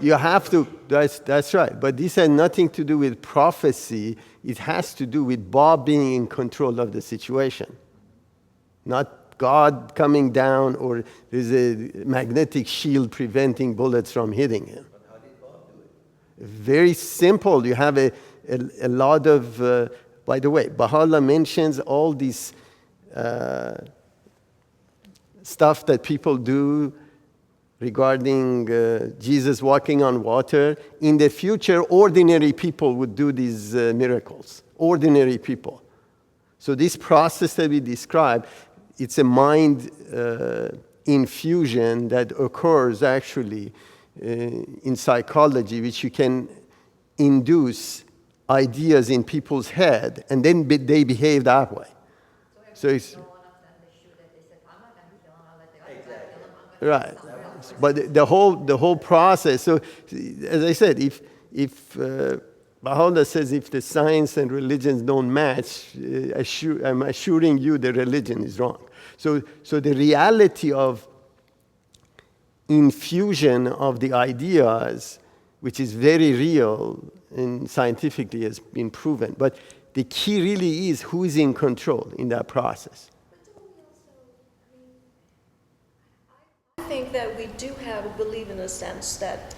you have to, that's right. But this had nothing to do with prophecy. It has to do with Bab being in control of the situation. Not God coming down or there's a magnetic shield preventing bullets from hitting him. But how did Bab do it? Very simple. You have a lot of, by the way, Baha'u'llah mentions all these stuff that people do regarding Jesus walking on water. In the future, ordinary people would do these miracles. Ordinary people. So this process that we describe, it's a mind infusion that occurs actually in psychology, which you can induce ideas in people's head, and then they behave that way. So it's right. But the whole process. So, as I said, if Baha'u'llah says if the science and religions don't match, I'm assuring you the religion is wrong. So the reality of infusion of the ideas, which is very real and scientifically has been proven. But the key really is who is in control in that process. I think that we do believe in a sense that,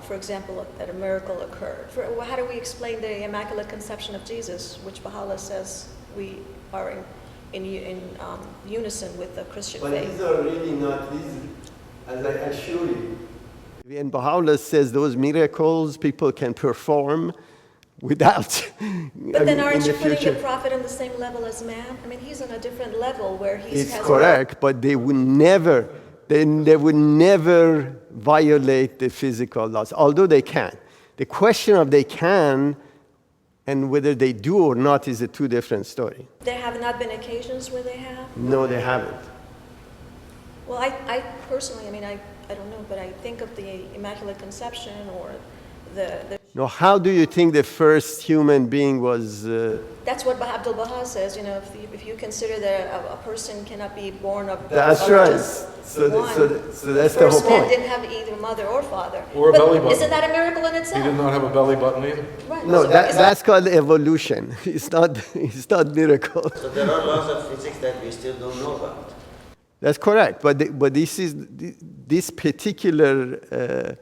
for example, that a miracle occurred. How do we explain the Immaculate Conception of Jesus, which Baha'u'llah says we are in unison with the Christian faith? But these are really not easy, as I assure you. And Baha'u'llah says those miracles people can perform without. But then aren't you putting the prophet on the same level as man? I mean, he's on a different level where he's. It's correct, but they would never violate the physical laws, although they can. The question of they can and whether they do or not is a two different story. There have not been occasions where they have? No, they haven't. Well, I personally, I mean, I don't know, but I think of the Immaculate Conception or the No, how do you think the first human being was? That's what Abdul Baha says. You know, if you consider that a person cannot be born of. That's right. So that's the whole First man point. didn't have either mother or father. Or a belly button. Isn't that a miracle in it He did said. not have a belly button either. Right. No, So that's called evolution. It's not miracle. So there are laws of physics that we still don't know about. That's correct. But this particular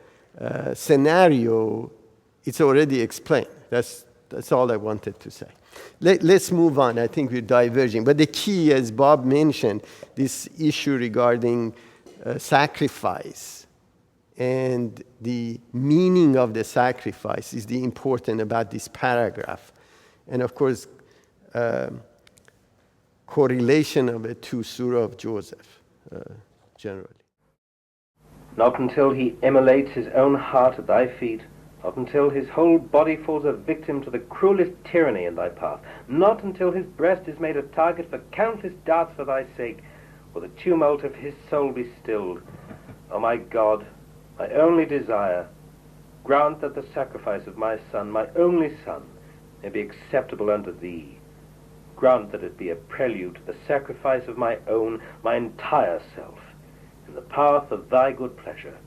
scenario, it's already explained. That's all I wanted to say. Let's move on. I think we're diverging. But the key, as Bob mentioned, this issue regarding sacrifice and the meaning of the sacrifice is the important about this paragraph. And of course, correlation of it to Surah of Joseph, generally. Not until he immolates his own heart at thy feet, not until his whole body falls a victim to the cruelest tyranny in thy path, not until his breast is made a target for countless darts for thy sake, will the tumult of his soul be stilled. O my God, my only desire, grant that the sacrifice of my son, my only son, may be acceptable unto thee. Grant that it be a prelude to the sacrifice of my own, my entire self, in the path of thy good pleasure.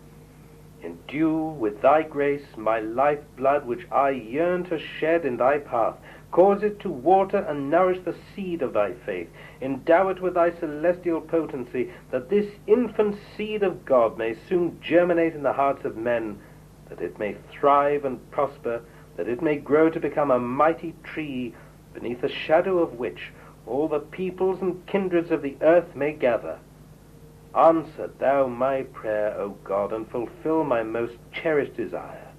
Endue with thy grace my life-blood which I yearn to shed in thy path. Cause it to water and nourish the seed of thy faith. Endow it with thy celestial potency, that this infant seed of God may soon germinate in the hearts of men, that it may thrive and prosper, that it may grow to become a mighty tree, beneath the shadow of which all the peoples and kindreds of the earth may gather. Answer thou my prayer, O God, and fulfill my most cherished desire.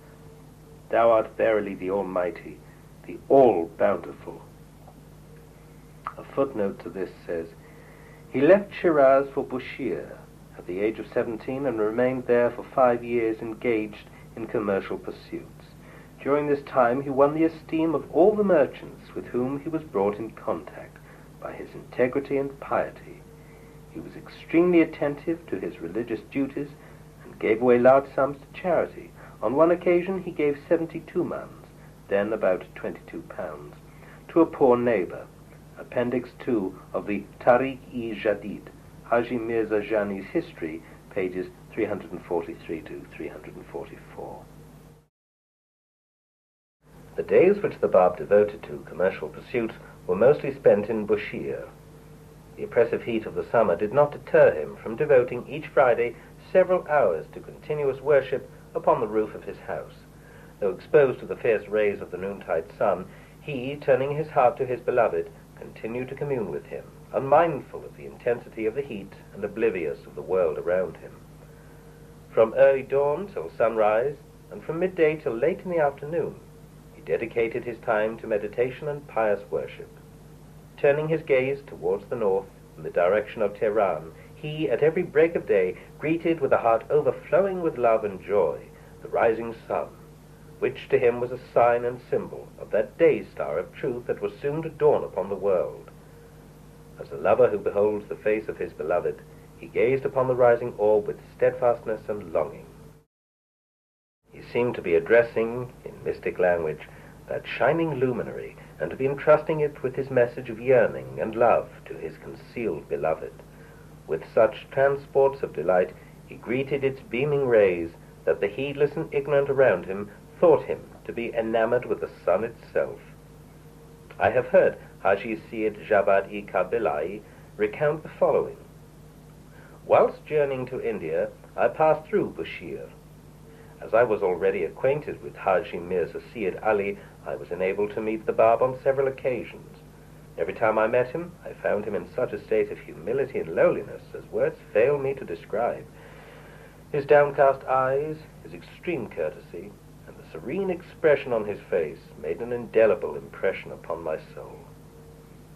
Thou art verily the Almighty, the All-Bountiful. A footnote to this says, he left Shiraz for Bushire at the age of 17 and remained there for 5 years engaged in commercial pursuits. During this time he won the esteem of all the merchants with whom he was brought in contact by his integrity and piety. He was extremely attentive to his religious duties and gave away large sums to charity. On one occasion he gave 72 mans, then about 22 pounds, to a poor neighbor. Appendix 2 of the Tariq-i-Jadid, Haji Mirza Jani's history, pages 343 to 344. The days which the Bab devoted to commercial pursuits were mostly spent in Bushire. The oppressive heat of the summer did not deter him from devoting each Friday several hours to continuous worship upon the roof of his house. Though exposed to the fierce rays of the noontide sun, he, turning his heart to his beloved, continued to commune with him, unmindful of the intensity of the heat and oblivious of the world around him. From early dawn till sunrise, and from midday till late in the afternoon, he dedicated his time to meditation and pious worship. Turning his gaze towards the north, in the direction of Tehran, he, at every break of day, greeted with a heart overflowing with love and joy the rising sun, which to him was a sign and symbol of that day star of truth that was soon to dawn upon the world. As a lover who beholds the face of his beloved, he gazed upon the rising orb with steadfastness and longing. He seemed to be addressing, in mystic language, that shining luminary, and to be entrusting it with his message of yearning and love to his concealed beloved. With such transports of delight, he greeted its beaming rays that the heedless and ignorant around him thought him to be enamored with the sun itself. I have heard Haji Syed Jabad-i Kabilai recount the following. Whilst journeying to India, I passed through Bushire. As I was already acquainted with Haji Mirza Syed Ali, I was enabled to meet the Bab on several occasions. Every time I met him, I found him in such a state of humility and lowliness as words fail me to describe. His downcast eyes, his extreme courtesy, and the serene expression on his face made an indelible impression upon my soul.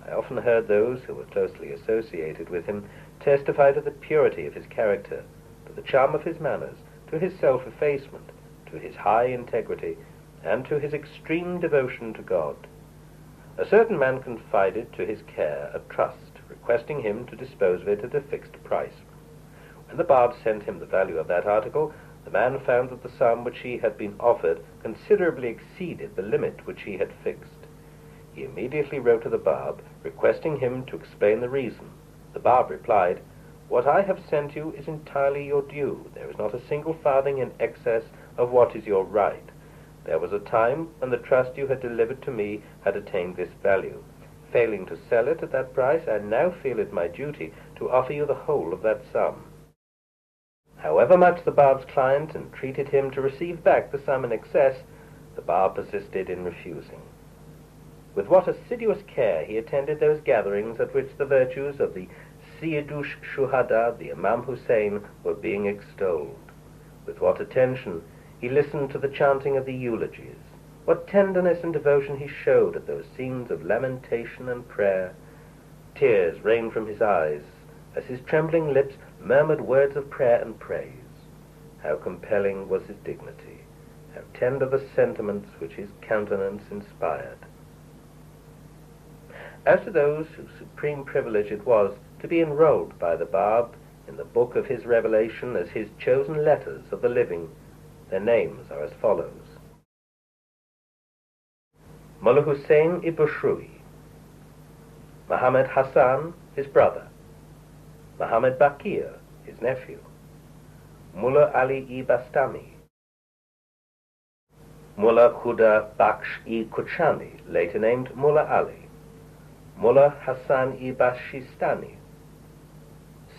I often heard those who were closely associated with him testify to the purity of his character, to the charm of his manners, to his self-effacement, to his high integrity, and to his extreme devotion to God. A certain man confided to his care a trust, requesting him to dispose of it at a fixed price. When the Bab sent him the value of that article, the man found that the sum which he had been offered considerably exceeded the limit which he had fixed. He immediately wrote to the Bab, requesting him to explain the reason. The Bab replied, "What I have sent you is entirely your due. There is not a single farthing in excess of what is your right. There was a time when the trust you had delivered to me had attained this value. Failing to sell it at that price, I now feel it my duty to offer you the whole of that sum. However much the Barb's client entreated him to receive back the sum in excess, the Barb persisted in refusing. With what assiduous care he attended those gatherings at which the virtues of the Sayyidush Shuhada, the Imam Hussein, were being extolled. With what attention he listened to the chanting of the eulogies. What tenderness and devotion he showed at those scenes of lamentation and prayer. Tears rained from his eyes as his trembling lips murmured words of prayer and praise. How compelling was his dignity, how tender the sentiments which his countenance inspired. As to those whose supreme privilege it was to be enrolled by the Bab in the book of his revelation as his chosen letters of the living, their names are as follows. Mullah Hussein I Bushrui, Muhammad Hassan, his brother, Muhammad Baqir, his nephew, Mullah Ali I Bastami, Mullah Khuda Bakhsh I Kuchani, later named Mullah Ali, Mullah Hassan I Bashistani,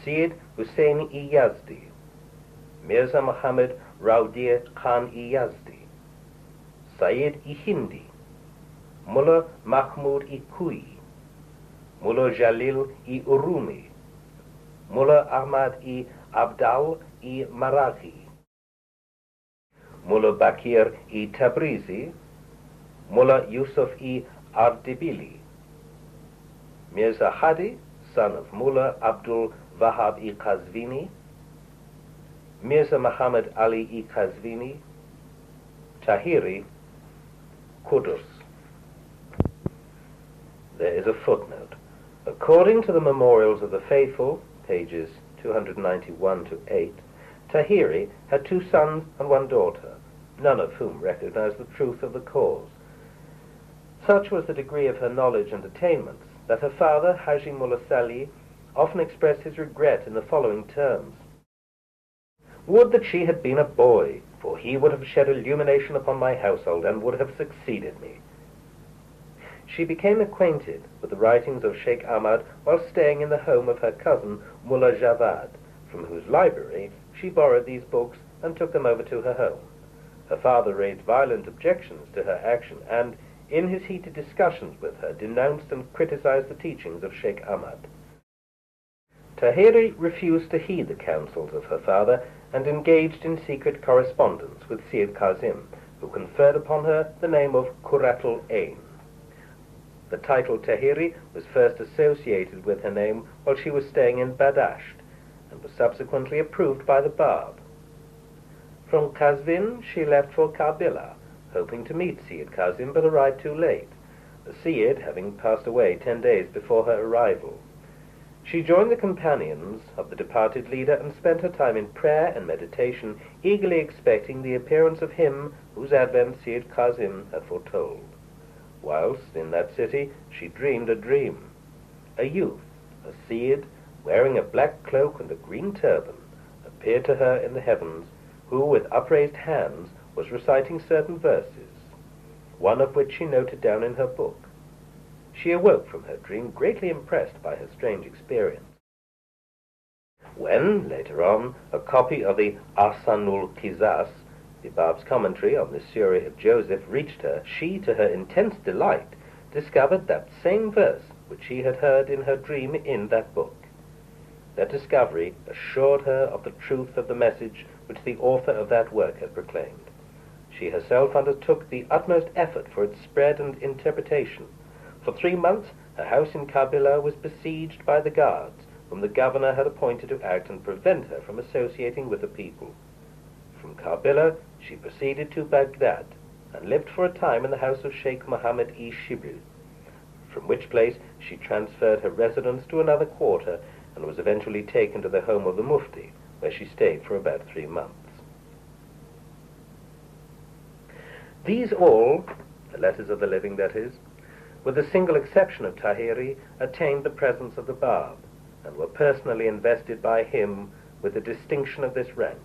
Sayyid Hussein I Yazdi, Mirza Muhammad Raudir Khan I Yazdi, Sayyid I Hindi, Mullah Mahmud I Kui, Mullah Jalil I Urumi, Mullah Ahmad I Abdal I Maraghi, Mullah Bakir I Tabrizi, Mullah Yusuf I Ardebili, Mirza Hadi, son of Mullah Abdul Wahab I Qazvini, Mirza Muhammad Ali I Qazvini, Tahiri, Qudus. There is a footnote. According to the Memorials of the Faithful, pages 291 to 8, Tahiri had 2 sons and 1 daughter, none of whom recognized the truth of the cause. Such was the degree of her knowledge and attainments that her father, Haji Mullah Salih, often expressed his regret in the following terms. Would that she had been a boy, for he would have shed illumination upon my household and would have succeeded me. She became acquainted with the writings of Sheikh Ahmad while staying in the home of her cousin Mullah Javad, from whose library she borrowed these books and took them over to her home. Her father raised violent objections to her action and, in his heated discussions with her, denounced and criticized the teachings of Sheikh Ahmad. Tahiri refused to heed the counsels of her father and engaged in secret correspondence with Sayyid Kazim, who conferred upon her the name of Qurratul Ain. The title Tahiri was first associated with her name while she was staying in Badasht, and was subsequently approved by the Bab. From Qazvin she left for Karbala, hoping to meet Sayyid Kazim, but arrived too late, the Sayyid having passed away 10 days before her arrival. She joined the companions of the departed leader and spent her time in prayer and meditation, eagerly expecting the appearance of him whose advent Sayyid Kazim had foretold. Whilst in that city, she dreamed a dream. A youth, a Sayyid, wearing a black cloak and a green turban, appeared to her in the heavens, who, with upraised hands, was reciting certain verses, one of which she noted down in her book. She awoke from her dream greatly impressed by her strange experience. When, later on, a copy of the Ahsanul Qisas, the Bab's commentary on the Surah of Joseph, reached her, she, to her intense delight, discovered that same verse which she had heard in her dream in that book. That discovery assured her of the truth of the message which the author of that work had proclaimed. She herself undertook the utmost effort for its spread and interpretation. For 3 months, her house in Karbala was besieged by the guards, whom the governor had appointed to act and prevent her from associating with the people. From Karbala, she proceeded to Baghdad, and lived for a time in the house of Sheikh Muhammad I Shibil, from which place she transferred her residence to another quarter, and was eventually taken to the home of the Mufti, where she stayed for about 3 months. These all, the letters of the living that is, with the single exception of Tahiri, attained the presence of the Bab, and were personally invested by him with the distinction of this rank.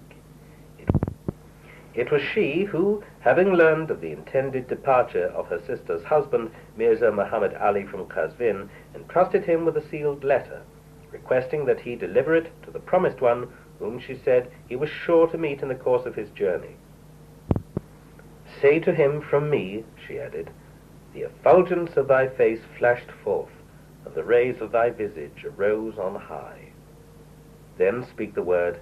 It was she who, having learned of the intended departure of her sister's husband, Mirza Muhammad Ali from Qazvin, entrusted him with a sealed letter, requesting that he deliver it to the promised one, whom she said he was sure to meet in the course of his journey. Say to him from me, she added, the effulgence of thy face flashed forth, and the rays of thy visage arose on high. Then speak the word,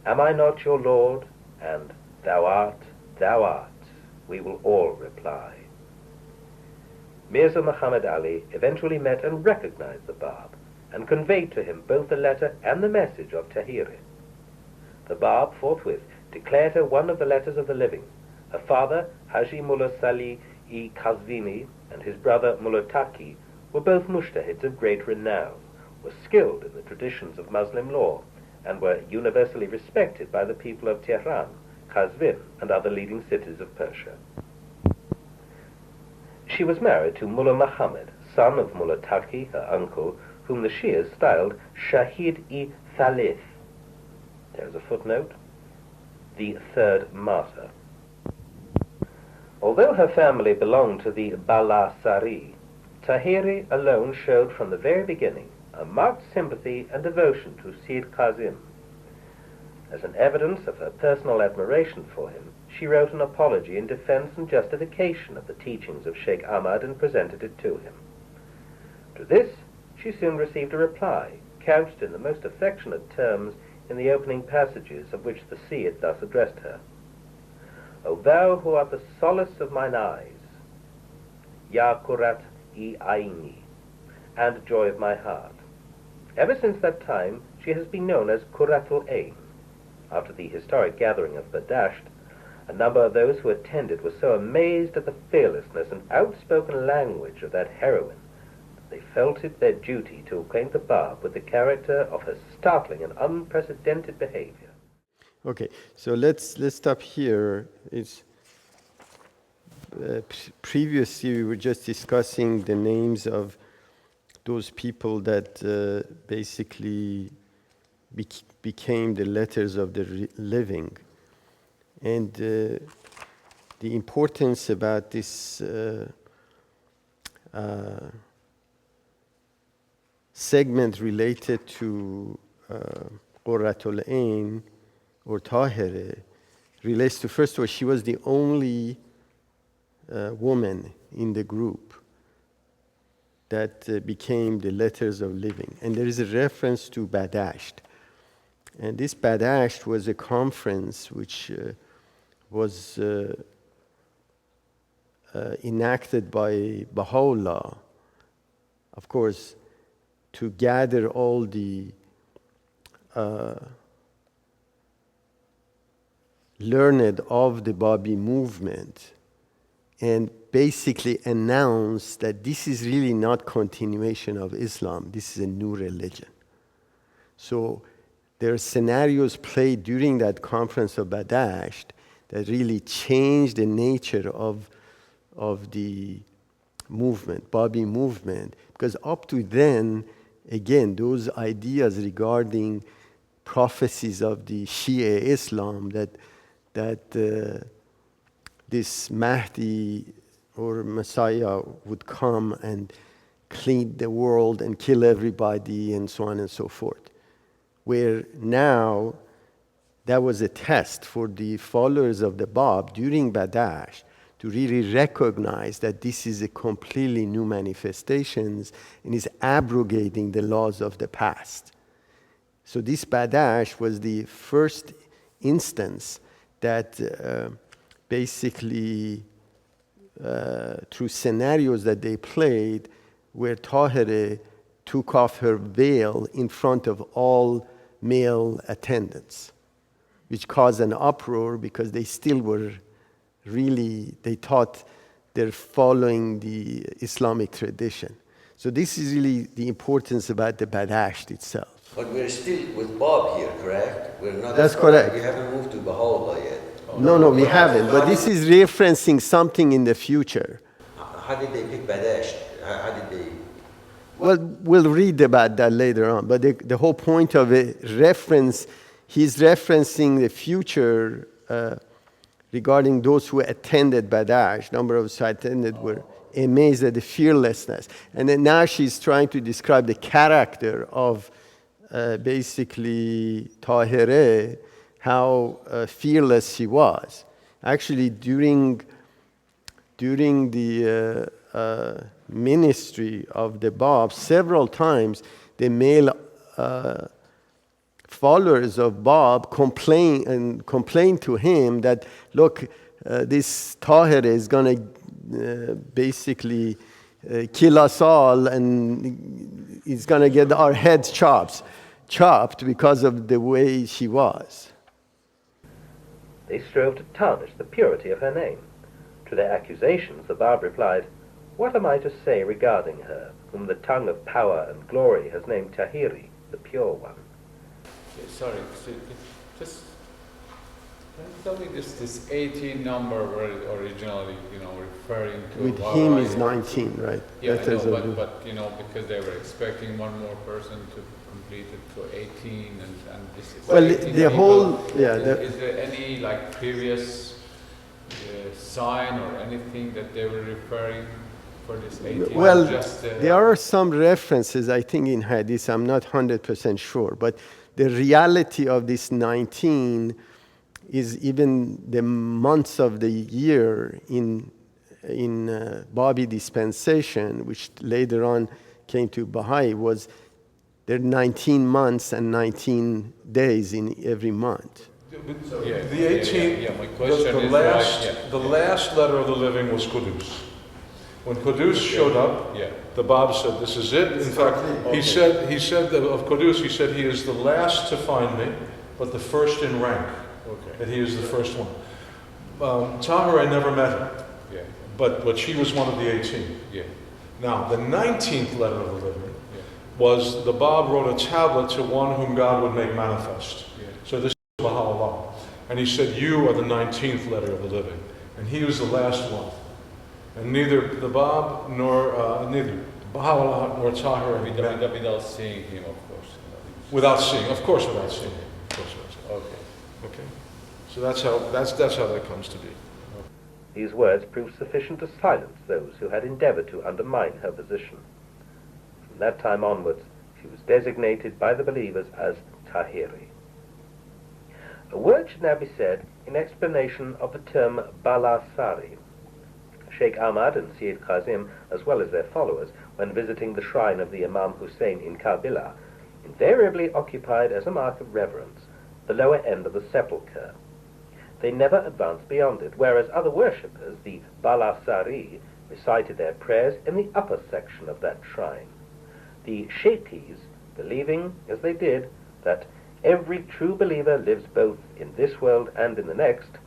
Am I not your Lord? And thou art, we will all reply. Mirza Muhammad Ali eventually met and recognized the Bab, and conveyed to him both the letter and the message of Tahiri. The Bab forthwith declared her one of the letters of the living. Her father, Haji Mullah Salih-i Kazvini, and his brother Mullah Taqi were both mujtahids of great renown, were skilled in the traditions of Muslim law, and were universally respected by the people of Tehran, Qazvin, and other leading cities of Persia. She was married to Mullah Muhammad, son of Mullah Taqi, her uncle, whom the Shias styled Shahid-i Thalith. There is a footnote, the third martyr. Although her family belonged to the Bala Sari, Tahiri alone showed from the very beginning a marked sympathy and devotion to Sayyid Kazim. As an evidence of her personal admiration for him, she wrote an apology in defense and justification of the teachings of Sheikh Ahmad and presented it to him. To this, she soon received a reply, couched in the most affectionate terms in the opening passages of which the Sayyid thus addressed her. O thou who art the solace of mine eyes, Ya Kurat-i Aini, and joy of my heart. Ever since that time, she has been known as Qurratul Ain. After the historic gathering of Badasht, a number of those who attended were so amazed at the fearlessness and outspoken language of that heroine that they felt it their duty to acquaint the Bab with the character of her startling and unprecedented behavior. Okay, so let's stop here. Previously we were just discussing the names of those people that basically became the letters of the living, and the importance about this segment related to Qurratul Ain or Tahiri relates to, first of all, she was the only woman in the group that became the letters of living. And there is a reference to Badasht. And this Badasht was a conference which was enacted by Baha'u'llah, of course, to gather all the learned of the Bab'i movement and basically announced that this is really not continuation of Islam, this is a new religion. So there are scenarios played during that conference of Badasht that really changed the nature of the movement, Bab'i movement, because up to then, again, those ideas regarding prophecies of the Shia Islam that this Mahdi or Messiah would come and clean the world and kill everybody and so on and so forth. Where now, that was a test for the followers of the Bab during Badasht to really recognize that this is a completely new manifestations and is abrogating the laws of the past. So this Badasht was the first instance that basically through scenarios that they played where Tahiri took off her veil in front of all male attendants, which caused an uproar because they still were really, they thought they're following the Islamic tradition. So this is really the importance about the Badasht itself. But we're still with Bab here, correct? We're not. That's correct. We haven't moved to Baha'u'llah yet. No, we haven't. But this is referencing something in the future. How did they pick Badasht? How did they? Well, we'll read about that later on. But the whole point of it, he's referencing the future regarding those who attended Badash, number of who attended were amazed at the fearlessness. And then now she's trying to describe the character of basically Tahireh, how fearless she was. Actually, during the ministry of the Bab, several times the male followers of Bab complain to him that, look, this Tahir is going to basically kill us all, and he's going to get our heads chopped because of the way she was. They strove to tarnish the purity of her name. To their accusations, the Bab replied, "What am I to say regarding her, whom the tongue of power and glory has named Tahiri, the pure one?" Sorry, just tell me this 18 number were originally, referring to. With Baha'i. him is 19, right? Yeah, I know, but because they were expecting one more person to complete it to 18, and this is. Well, 18 the people. whole, yeah. Is there any previous sign or anything that they were referring for this 18? Well, just, there are some references, I think, in Hadith. I'm not 100% sure, but the reality of this 19 is even the months of the year in Bab'i dispensation, which later on came to Baha'i, was there are 19 months and 19 days in every month. The 18, my question the last letter of the living was Qudus. When Qudus showed up, the Bab said, "This is it." In fact, he said that of Qudus, he said, "He is the last to find me, but the first in rank." Okay. That he is the first one. Tahir, I never met her, but she was one of the 18. Yeah. Now, the 19th letter of the living was the Bab wrote a tablet to one whom God would make manifest. Yeah. So this is Baha'u'llah. And he said, "You are the 19th letter of the living." And he was the last one. And neither the Bab nor neither Baha'u'llah nor Tahir had met. Without seeing him, of course. Without seeing, of course, without seeing him. Of course, without seeing him. Okay. Okay. So that's how that comes to be. These words proved sufficient to silence those who had endeavored to undermine her position. From that time onwards, she was designated by the believers as Tahiri. A word should now be said in explanation of the term Bala Sari. Sheikh Ahmad and Sayyid Qazim, as well as their followers, when visiting the shrine of the Imam Hussein in Karbala, invariably occupied as a mark of reverence the lower end of the sepulchre. They never advanced beyond it, whereas other worshippers, the Bala Sari, recited their prayers in the upper section of that shrine. The Sheikhis, believing, as they did, that every true believer lives both in this world and in the next,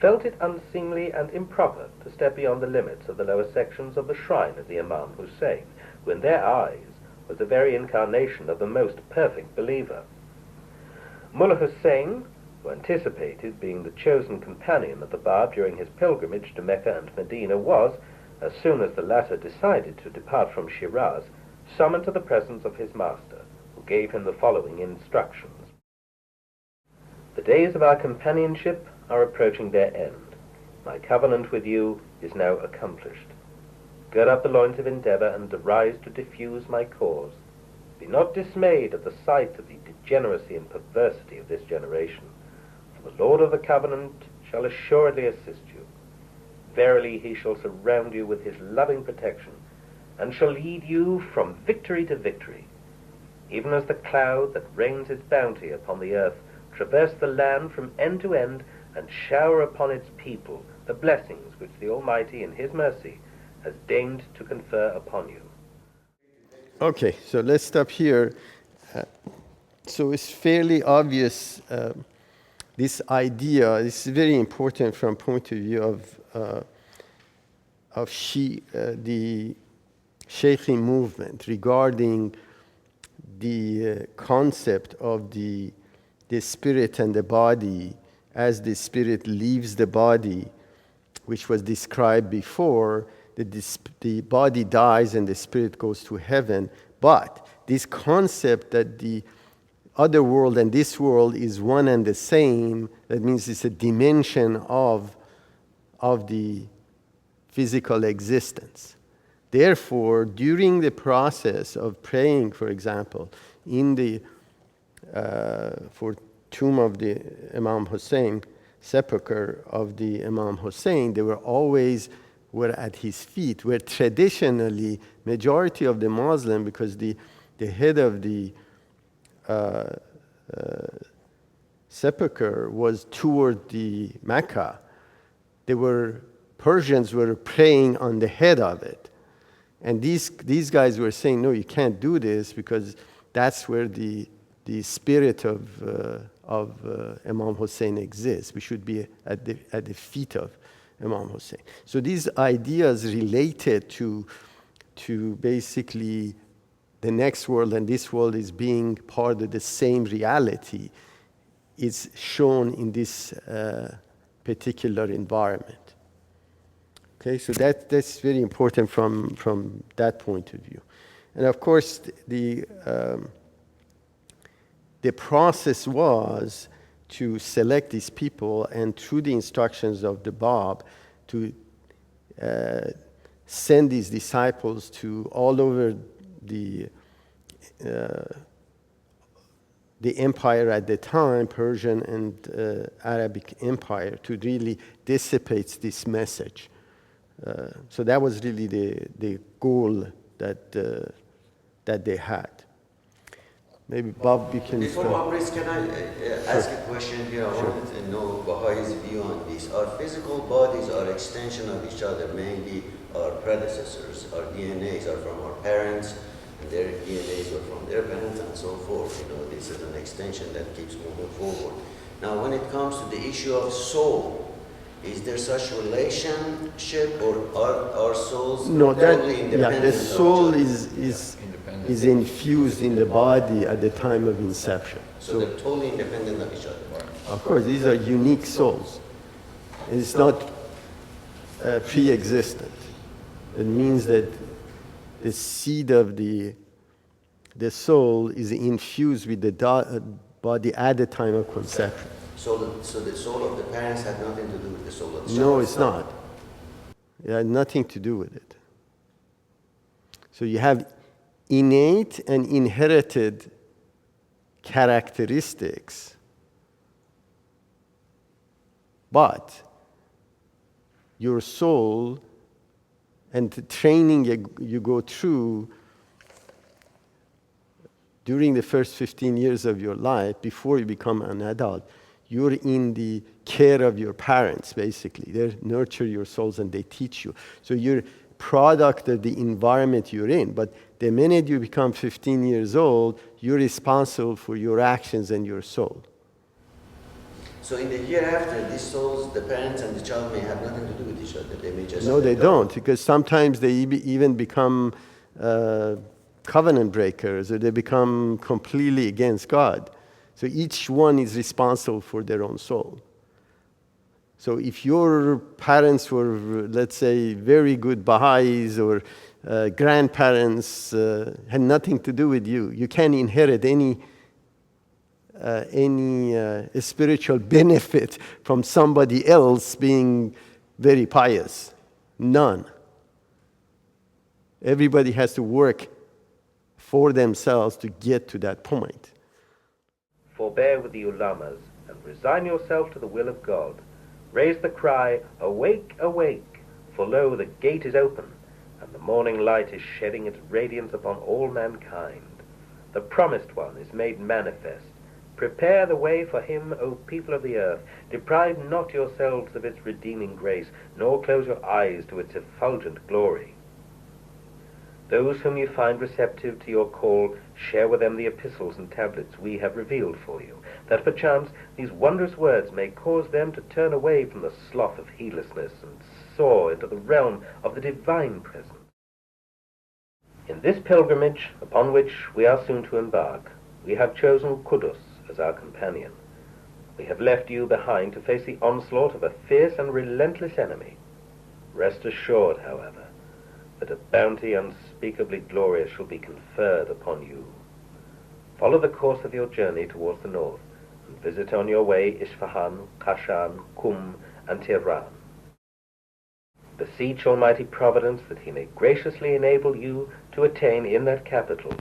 felt it unseemly and improper to step beyond the limits of the lower sections of the shrine of the Imam Hussein, who in their eyes was the very incarnation of the most perfect believer. Mullah Hussein, who anticipated being the chosen companion of the Bab during his pilgrimage to Mecca and Medina, was, as soon as the latter decided to depart from Shiraz, summoned to the presence of his master, who gave him the following instructions. "The days of our companionship are approaching their end. My covenant with you is now accomplished. Gird up the loins of endeavor and arise to diffuse my cause. Be not dismayed at the sight of the degeneracy and perversity of this generation, for the Lord of the covenant shall assuredly assist you. Verily he shall surround you with his loving protection, and shall lead you from victory to victory. Even as the cloud that rains its bounty upon the earth traverse the land from end to end, and shower upon its people the blessings which the Almighty in his mercy has deigned to confer upon you." Okay, so let's stop here. So it's fairly obvious, this idea is very important from point of view of the Shaykhi movement regarding the concept of the spirit and the body. As the spirit leaves the body, which was described before, the body dies and the spirit goes to heaven. But this concept that the other world and this world is one and the same. That means it's a dimension of the physical existence. Therefore, during the process of praying, for example, in the for tomb of the Imam Hussein, sepulcher of the Imam Hussein, they were always at his feet, where traditionally majority of the Muslim, because the head of the sepulcher was toward the Mecca, Persians were praying on the head of it. And these guys were saying, no, you can't do this, because that's where the spirit of Imam Hussein exists. We should be at the feet of Imam Hussein. So these ideas related to basically the next world and this world is being part of the same reality is shown in this particular environment. Okay, so that's very important from that point of view. And of course, the process was to select these people, and through the instructions of the Bab, to send these disciples to all over the empire at the time, Persian and Arabic Empire, to really dissipate this message. So that was really the goal that they had. Maybe Bob, you can Before start. Bab'i, can I ask a question here? I wanted to know Baha'is' view on this. Our physical bodies are extension of each other, mainly our predecessors. Our DNAs are from our parents, and their DNAs are from their parents, and so forth. This is an extension that keeps moving forward. Now, when it comes to the issue of soul, is there such relationship, or are our souls totally independent? The soul is infused in the body at the time of inception. So they're totally independent of each other. Of course, these are unique souls. It's not pre-existent. It means that the seed of the soul is infused with the body at the time of conception. So the soul of the parents had nothing to do with the soul of the child? No, it's not. It had nothing to do with it. So you have innate and inherited characteristics, but your soul and the training you go through during the first 15 years of your life before you become an adult, you're in the care of your parents, basically. They nurture your souls and they teach you. So you're product of the environment you're in. But the minute you become 15 years old, you're responsible for your actions and your soul. So in the hereafter, these souls, the parents and the child, may have nothing to do with each other. They may just... No, they don't, because sometimes they even become covenant breakers, or they become completely against God. So each one is responsible for their own soul. So if your parents were, let's say, very good Baha'is, or grandparents had nothing to do with you, you can't inherit any spiritual benefit from somebody else being very pious. None. Everybody has to work for themselves to get to that point. Forbear with the ulamas, and resign yourself to the will of God. Raise the cry, awake, awake, for lo, the gate is open, and the morning light is shedding its radiance upon all mankind. The promised one is made manifest. Prepare the way for him, O people of the earth. Deprive not yourselves of its redeeming grace, nor close your eyes to its effulgent glory. Those whom you find receptive to your call, share with them the epistles and tablets we have revealed for you, that perchance these wondrous words may cause them to turn away from the sloth of heedlessness and soar into the realm of the divine presence. In this pilgrimage, upon which we are soon to embark, we have chosen Qudus as our companion. We have left you behind to face the onslaught of a fierce and relentless enemy. Rest assured, however, that a bounty unspeakably glorious shall be conferred upon you. Follow the course of your journey towards the north, and visit on your way Isfahan, Kashan, Kum, and Tehran. Beseech Almighty Providence that he may graciously enable you to attain in that capital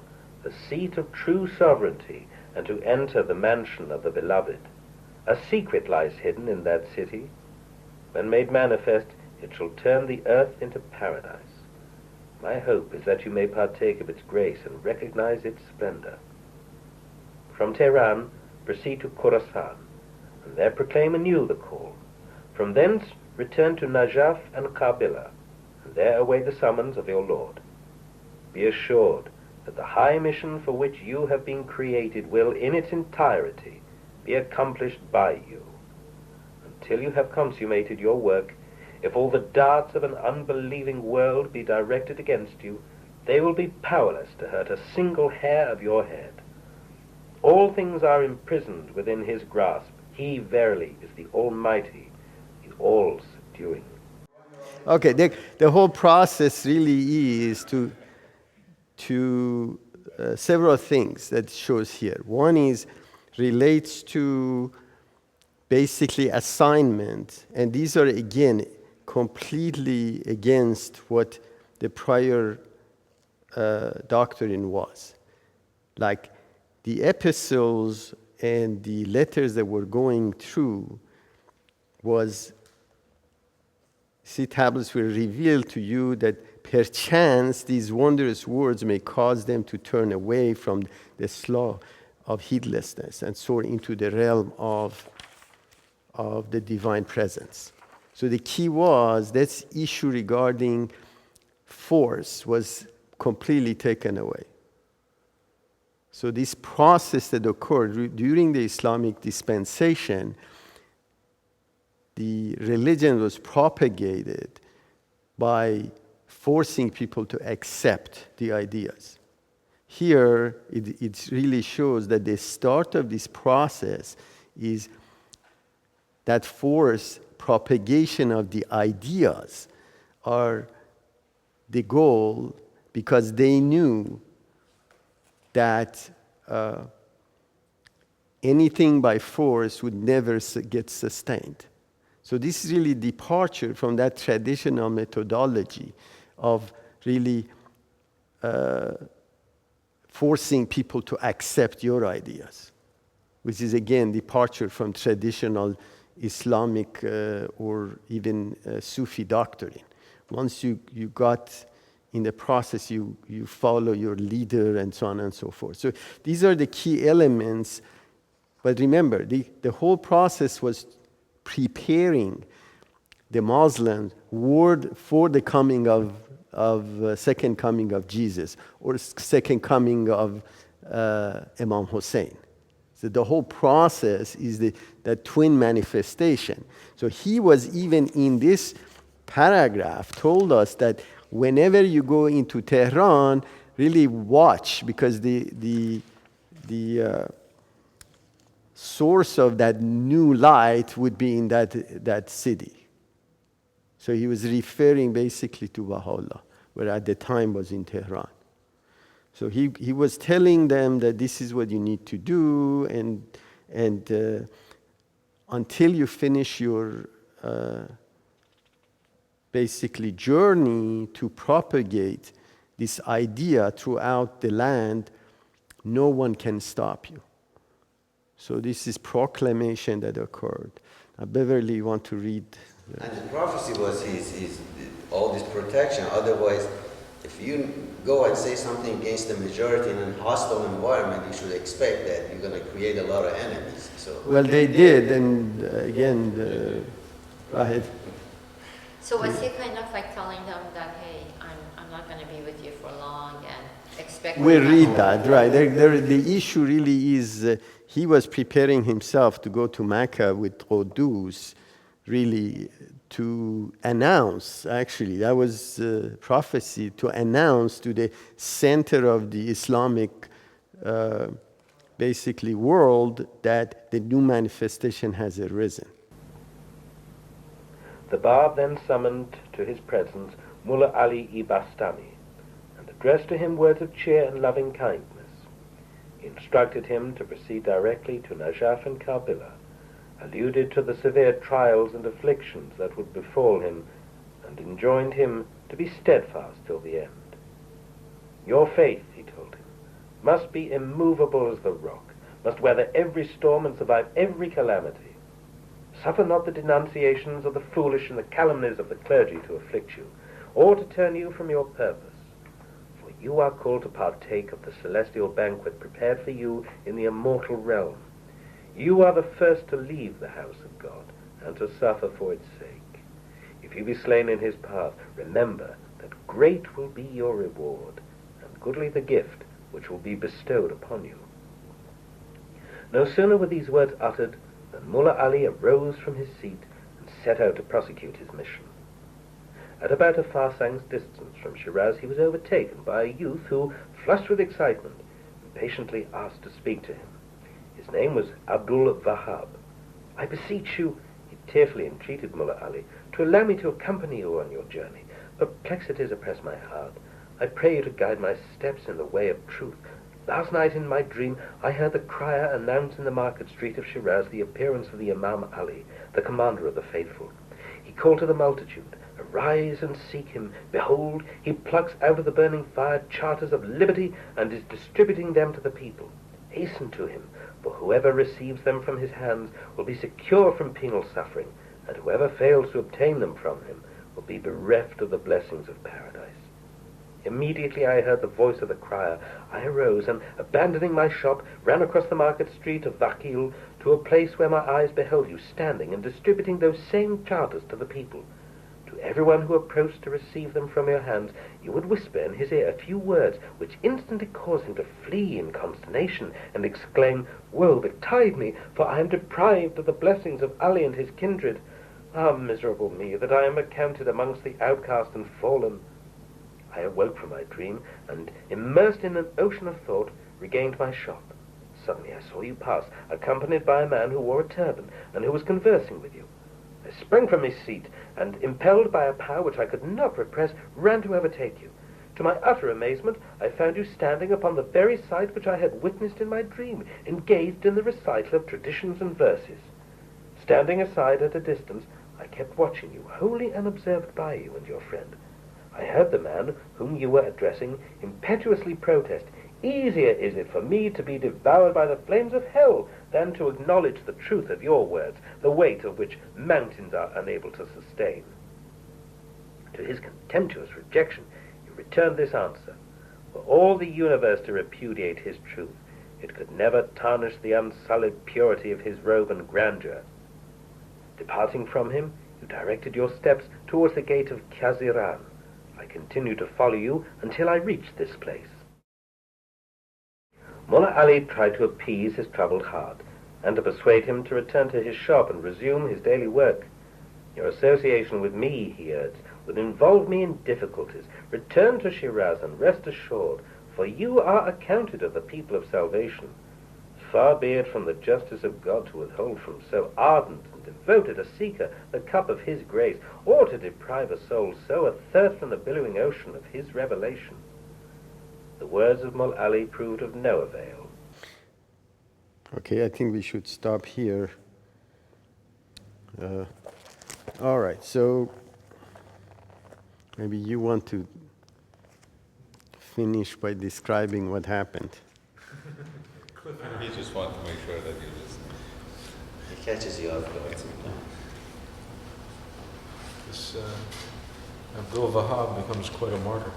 the seat of true sovereignty, and to enter the mansion of the Beloved. A secret lies hidden in that city. When made manifest, it shall turn the earth into paradise. My hope is that you may partake of its grace and recognize its splendor. From Tehran, proceed to Khorasan, and there proclaim anew the call. From thence, return to Najaf and Kabila, and there await the summons of your Lord. Be assured that the high mission for which you have been created will, in its entirety, be accomplished by you. Until you have consummated your work, if all the darts of an unbelieving world be directed against you, they will be powerless to hurt a single hair of your head. All things are imprisoned within his grasp. He verily is the Almighty, the all-subduing. Okay, the whole process really is to several things that shows here. One is relates to basically assignment, and these are again completely against what the prior doctrine was. Like the epistles and the letters that were going through was, see, tablets were revealed to you that perchance these wondrous words may cause them to turn away from the slough of heedlessness and soar into the realm of the divine presence. So the key was this issue regarding force was completely taken away. So this process that occurred during the Islamic dispensation, the religion was propagated by forcing people to accept the ideas. Here, it really shows that the start of this process is that force propagation of the ideas are the goal, because they knew that anything by force would never get sustained. So this is really departure from that traditional methodology of really forcing people to accept your ideas, which is again departure from traditional Islamic or even Sufi doctrine. Once you got in the process, you follow your leader and so on and so forth. So these are the key elements. But remember, the whole process was preparing the Muslims for the coming of second coming of Jesus, or second coming of Imam Hussein. So the whole process is that twin manifestation. So he was even in this paragraph told us that whenever you go into Tehran, really watch, because the source of that new light would be in that city. So he was referring basically to Baha'u'llah, where at the time was in Tehran. So he was telling them that this is what you need to do, and until you finish your basically journey to propagate this idea throughout the land, no one can stop you. So this is proclamation that occurred. Now, Beverly, you want to read? And the prophecy was his all this protection. Otherwise, if you go and say something against the majority in a hostile environment, you should expect that you're going to create a lot of enemies. So well, they did, and again, go ahead. So was he kind of like telling them that, hey, I'm not going to be with you for long, and expect... We read that, right. The issue really is he was preparing himself to go to Mecca with Qudus, really to announce, actually, that was prophecy, to announce to the center of the Islamic basically world that the new manifestation has arisen. The Bab then summoned to his presence Mullah Ali-i Bastami and addressed to him words of cheer and loving kindness. He instructed him to proceed directly to Najaf and Karbala, alluded to the severe trials and afflictions that would befall him, and enjoined him to be steadfast till the end. Your faith, he told him, must be immovable as the rock, must weather every storm and survive every calamity. Suffer not the denunciations of the foolish and the calumnies of the clergy to afflict you, or to turn you from your purpose. For you are called to partake of the celestial banquet prepared for you in the immortal realm. You are the first to leave the house of God, and to suffer for its sake. If you be slain in his path, remember that great will be your reward, and goodly the gift which will be bestowed upon you. No sooner were these words uttered than Mullah Ali arose from his seat and set out to prosecute his mission. At about a farsang's distance from Shiraz, he was overtaken by a youth who, flushed with excitement, impatiently asked to speak to him. His name was Abdul Wahab. I beseech you, he tearfully entreated Mullah Ali, to allow me to accompany you on your journey. Perplexities oppress my heart. I pray you to guide my steps in the way of truth. Last night in my dream I heard the crier announce in the market street of Shiraz the appearance of the Imam Ali, the commander of the faithful. He called to the multitude, "Arise and seek him. Behold, he plucks out of the burning fire charters of liberty and is distributing them to the people. Hasten to him, for whoever receives them from his hands will be secure from penal suffering, and whoever fails to obtain them from him will be bereft of the blessings of paradise." Immediately I heard the voice of the crier. I arose and, abandoning my shop, ran across the market street of Vakil to a place where my eyes beheld you standing and distributing those same charters to the people. To everyone who approached to receive them from your hands, you would whisper in his ear a few words which instantly caused him to flee in consternation and exclaim, "Woe betide me, for I am deprived of the blessings of Ali and his kindred. Ah, miserable me, that I am accounted amongst the outcast and fallen." I awoke from my dream, and, immersed in an ocean of thought, regained my shop. Suddenly I saw you pass, accompanied by a man who wore a turban, and who was conversing with you. I sprang from his seat, and, impelled by a power which I could not repress, ran to overtake you. To my utter amazement, I found you standing upon the very site which I had witnessed in my dream, engaged in the recital of traditions and verses. Standing aside at a distance, I kept watching you, wholly unobserved by you and your friend. I heard the man whom you were addressing impetuously protest, "Easier is it for me to be devoured by the flames of hell than to acknowledge the truth of your words, the weight of which mountains are unable to sustain." To his contemptuous rejection, you returned this answer: "Were all the universe to repudiate his truth, it could never tarnish the unsullied purity of his robe and grandeur." Departing from him, you directed your steps towards the gate of Khaziran. I continued to follow you until I reached this place. Mullah Ali tried to appease his troubled heart, and to persuade him to return to his shop and resume his daily work. "Your association with me," he urged, "would involve me in difficulties. Return to Shiraz and rest assured, for you are accounted of the people of salvation. Far be it from the justice of God to withhold from so ardent and devoted a seeker the cup of his grace, or to deprive a soul so athirst from the billowing ocean of his revelation." The words of Mullah Ali proved of no avail. Okay, I think we should stop here. All right, so maybe you want to finish by describing what happened. He just wants to make sure that you're listening. He catches you off guard. This Abdul Wahab becomes quite a martyr.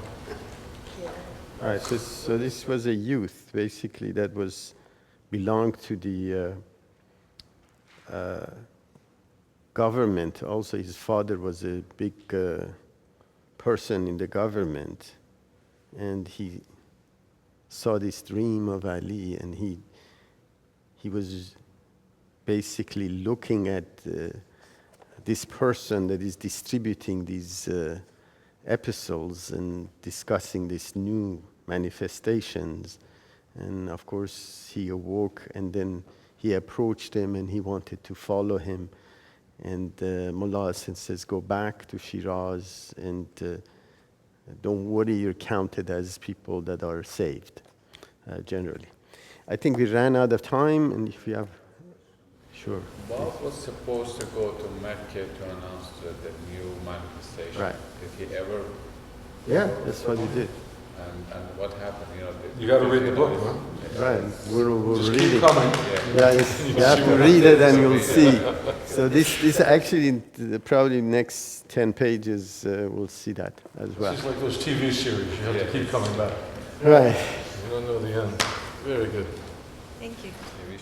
All right, so this was a youth, basically, that belonged to the government. Also, his father was a big person in the government, and he saw this dream of Ali, and he was basically looking at this person that is distributing these episodes and discussing these new manifestations. And of course, he awoke, and then he approached him, and he wanted to follow him. And Mullah says, "Go back to Shiraz, and don't worry, you're counted as people that are saved, generally." I think we ran out of time, and if you have, sure. Bob was supposed to go to Mecca to announce the new manifestation. Right. Did he ever? Yeah, that's what he did. And what happened? You know, You got to read the book, huh? Right, we're Just reading. keep coming. Yeah, you have to read it and you'll see. So this actually, in probably next 10 pages, we'll see that as well. This is like those TV series. You have to keep coming back. Right. You don't know the end. Very good. Thank you. Maybe